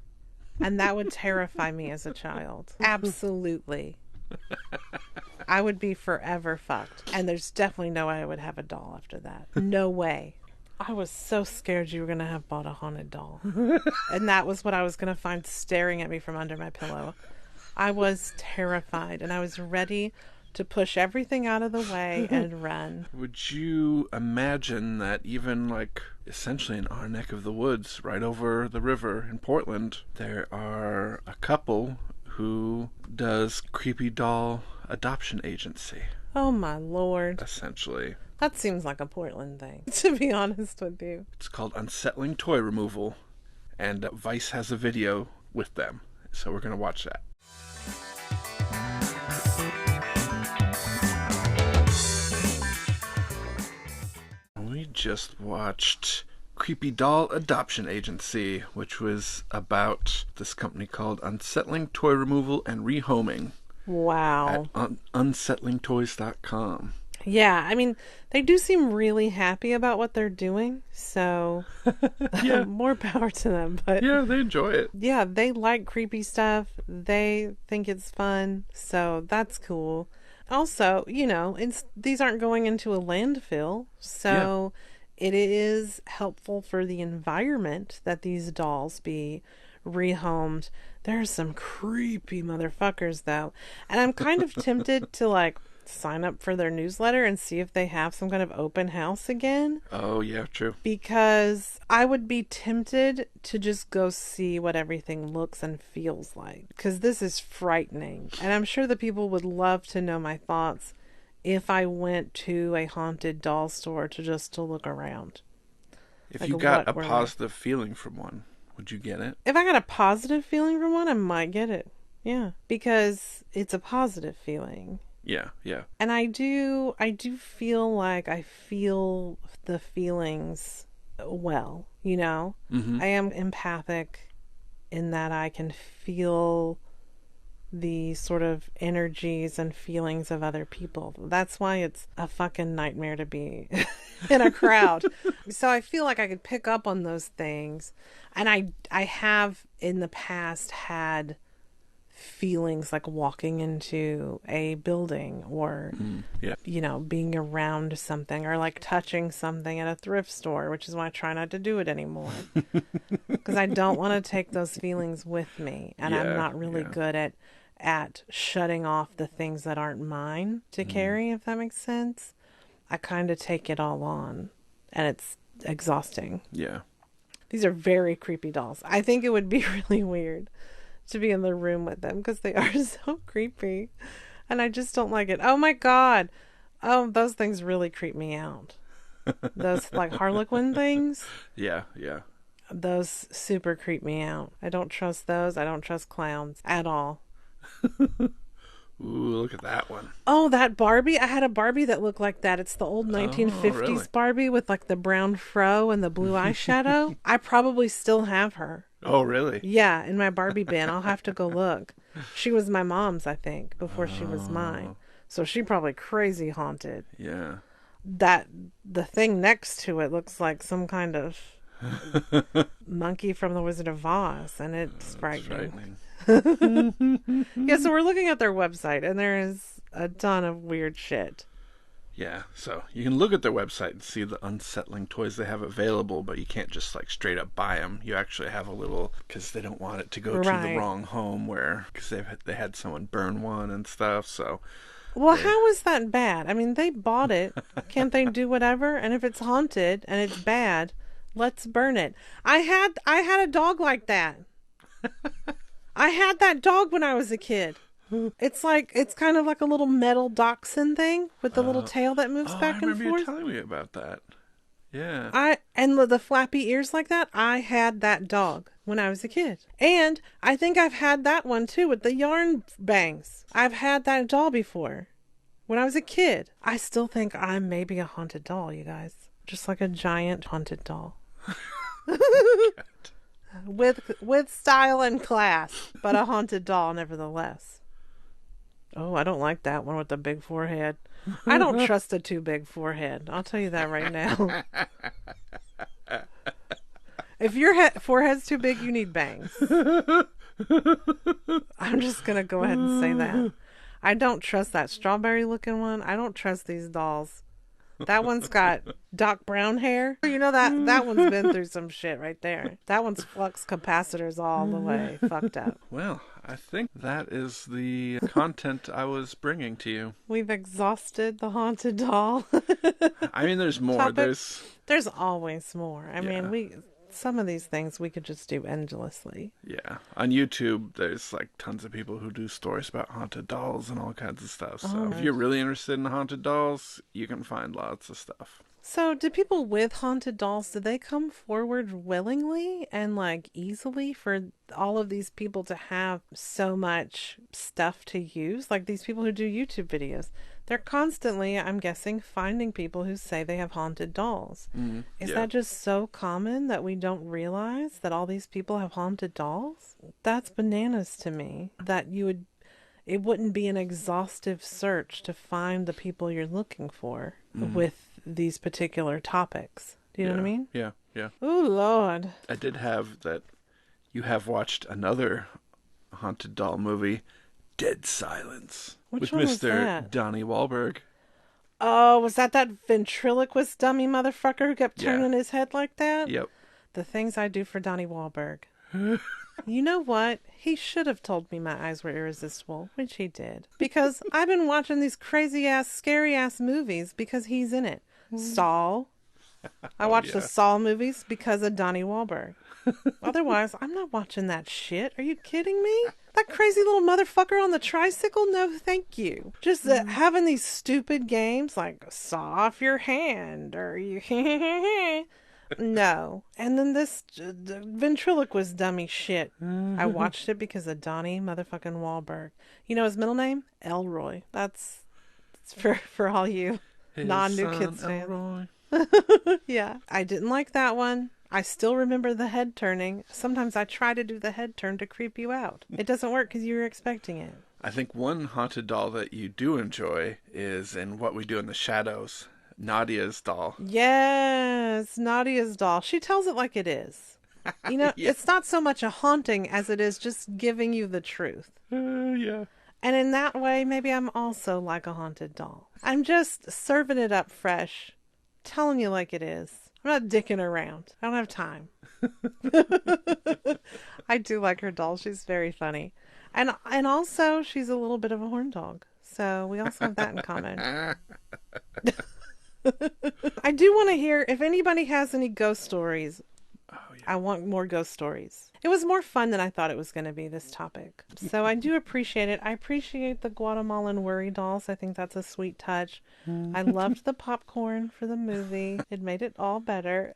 And that would terrify me as a child. Absolutely. I would be forever fucked. And there's definitely no way I would have a doll after that. No way. I was so scared you were going to have bought a haunted doll. And that was what I was going to find staring at me from under my pillow. I was terrified, and I was ready to push everything out of the way and run. Would you imagine that even, essentially in our neck of the woods, right over the river in Portland, there are a couple who does creepy doll adoption agency? Oh, my Lord. Essentially. That seems like a Portland thing, to be honest with you. It's called Unsettling Toy Removal, and Vice has a video with them, so we're going to watch that. just watched Creepy Doll Adoption Agency, which was about this company called Unsettling Toy Removal and Rehoming Wow. at unsettlingtoys.com. Yeah, I mean, they do seem really happy about what they're doing, so Yeah. more power to them. But Yeah, they enjoy it. yeah, they like creepy stuff. They think it's fun, so that's cool. Also, these aren't going into a landfill, so it is helpful for the environment that these dolls be rehomed. There's some creepy motherfuckers, though, and I'm kind of tempted to sign up for their newsletter and see if they have some kind of open house again. Oh, yeah, true. Because I would be tempted to just go see what everything looks and feels like. Because this is frightening. And I'm sure the people would love to know my thoughts if I went to a haunted doll store to look around. If you got a positive feeling from one, would you get it? If I got a positive feeling from one, I might get it. Yeah. Because it's a positive feeling. Yeah, yeah. And I do feel like I feel the feelings well, Mm-hmm. I am empathic in that I can feel the sort of energies and feelings of other people. That's why it's a fucking nightmare to be in a crowd. So I feel like I could pick up on those things. And I have in the past had feelings like walking into a building or being around something or like touching something at a thrift store, which is why I try not to do it anymore because I don't want to take those feelings with me, and I'm not really good at shutting off the things that aren't mine to carry, if that makes sense. I kind of take it all on, and it's exhausting. Yeah. These are very creepy dolls. I think it would be really weird to be in the room with them because they are so creepy, and I just don't like it. Oh my god, those things really creep me out. Those like Harlequin things, Yeah. those super creep me out. I don't trust those. I don't trust clowns at all. Ooh, look at that one. Oh, that Barbie. I had a Barbie that looked like that. It's the old 1950s really? Barbie with like the brown fro and the blue eyeshadow. I probably still have her. Oh, really? Yeah, in my Barbie bin. I'll have to go look. She was my mom's, I think, before she was mine. So she probably crazy haunted. Yeah. The thing next to it looks like some kind of monkey from the Wizard of Oz, and it's frightening. Yeah, so we're looking at their website, and there is a ton of weird shit. Yeah, so you can look at their website and see the unsettling toys they have available, but you can't just straight up buy them. You actually have a little, because they don't want it to go to the wrong home because they had someone burn one and stuff. So, well, how is that bad? I mean, they bought it. Can't they do whatever? And if it's haunted and it's bad, let's burn it. I had a dog like that. I had that dog when I was a kid. It's kind of like a little metal dachshund thing with the little tail that moves back and forth. I remember you telling me about that. Yeah. And the flappy ears like that. I had that dog when I was a kid. And I think I've had that one too with the yarn bangs. I've had that doll before when I was a kid. I still think I'm maybe a haunted doll, you guys. Just like a giant haunted doll. with style and class, but a haunted doll nevertheless. Oh, I don't like that one with the big forehead. I don't trust a too big forehead. I'll tell you that right now. If your forehead's too big, you need bangs. I'm just going to go ahead and say that. I don't trust that strawberry looking one. I don't trust these dolls. That one's got Doc Brown hair. You know that one's been through some shit right there. That one's flux capacitors all the way fucked up. Well, I think that is the content I was bringing to you. We've exhausted the haunted doll. I mean, there's more. There's always more. I mean, some of these things we could just do endlessly. Yeah. On YouTube, there's tons of people who do stories about haunted dolls and all kinds of stuff. So if you're really interested in haunted dolls, you can find lots of stuff. So do people with haunted dolls, do they come forward willingly and easily for all of these people to have so much stuff to use? Like these people who do YouTube videos, They're constantly, I'm guessing, finding people who say they have haunted dolls. Is that just so common that we don't realize that all these people have haunted dolls? That's bananas to me. That it wouldn't be an exhaustive search to find the people you're looking for with these particular topics. Do you know what I mean? Yeah, yeah. Oh, Lord. I did have that. You have watched another haunted doll movie, Dead Silence, Which with one was Mr. that? Donnie Wahlberg. Oh, was that ventriloquist dummy motherfucker who kept turning his head like that? Yep. The things I do for Donnie Wahlberg. You know what? He should have told me my eyes were irresistible, which he did. Because I've been watching these crazy-ass, scary-ass movies because he's in it. Saw. I watched the Saw movies because of Donnie Wahlberg. Otherwise, I'm not watching that shit. Are you kidding me? That crazy little motherfucker on the tricycle? No, thank you. Just having these stupid games like saw off your hand or you... No. And then this ventriloquist dummy shit. I watched it because of Donnie motherfucking Wahlberg. You know his middle name? Elroy. That's for all you non-New Kids fans. Yeah. I didn't like that one. I still remember the head turning. Sometimes I try to do the head turn to creep you out. It doesn't work because you're expecting it. I think one haunted doll that you do enjoy is in What We Do in the Shadows, Nadia's doll. Yes, Nadia's doll. She tells it like it is. You know, it's not so much a haunting as it is just giving you the truth. Yeah. And in that way, maybe I'm also like a haunted doll. I'm just serving it up fresh, telling you like it is. I'm not dicking around. I don't have time. I do like her doll. She's very funny. And also, she's a little bit of a horn dog. So we also have that in common. I do want to hear if anybody has any ghost stories. Oh, yeah. I want more ghost stories. It was more fun than I thought it was going to be, this topic. So I do appreciate it. I appreciate the Guatemalan worry dolls. I think that's a sweet touch. I loved the popcorn for the movie. It made it all better.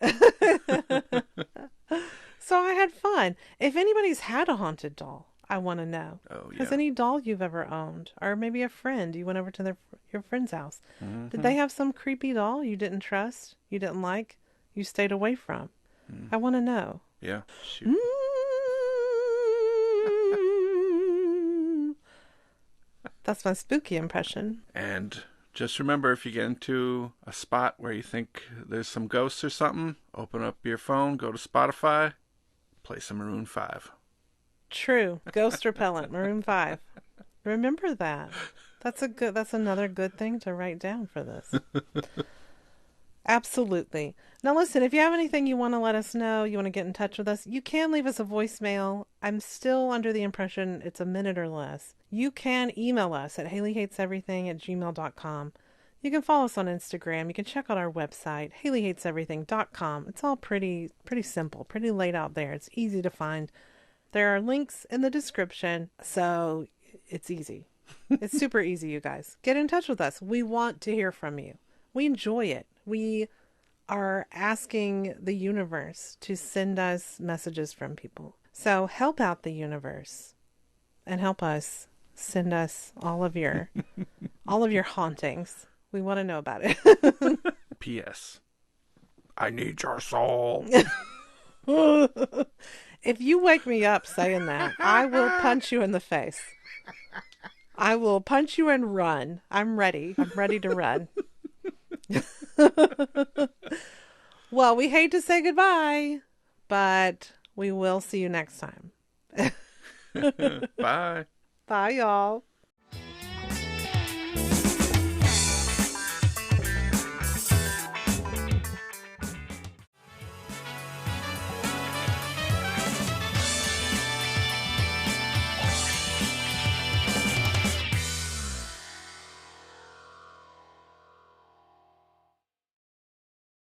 So I had fun. If anybody's had a haunted doll, I want to know. Oh, yeah. Has any doll you've ever owned? Or maybe a friend. You went over to your friend's house. Did they have some creepy doll you didn't trust, you didn't like, you stayed away from? I want to know. Yeah. Shoot. That's my spooky impression. And just remember, if you get into a spot where you think there's some ghosts or something, open up your phone, go to Spotify, play some Maroon 5. True. Ghost Repellent, Maroon 5. Remember that. That's another good thing to write down for this. Absolutely. Now listen, if you have anything you want to let us know, you want to get in touch with us, you can leave us a voicemail. I'm still under the impression it's a minute or less. You can email us at HaileyHatesEverything@gmail.com. You can follow us on Instagram. You can check out our website, HaileyHatesEverything.com. It's all pretty simple, pretty laid out there. It's easy to find. There are links in the description, so it's easy. It's super easy, you guys. Get in touch with us. We want to hear from you. We enjoy it. We are asking the universe to send us messages from people. So help out the universe and help us send us all of your hauntings. We want to know about it. P.S. I need your soul. If you wake me up saying that, I will punch you in the face. I will punch you and run. I'm ready. I'm ready to run. Well, we hate to say goodbye, but we will see you next time. Bye. Bye, y'all.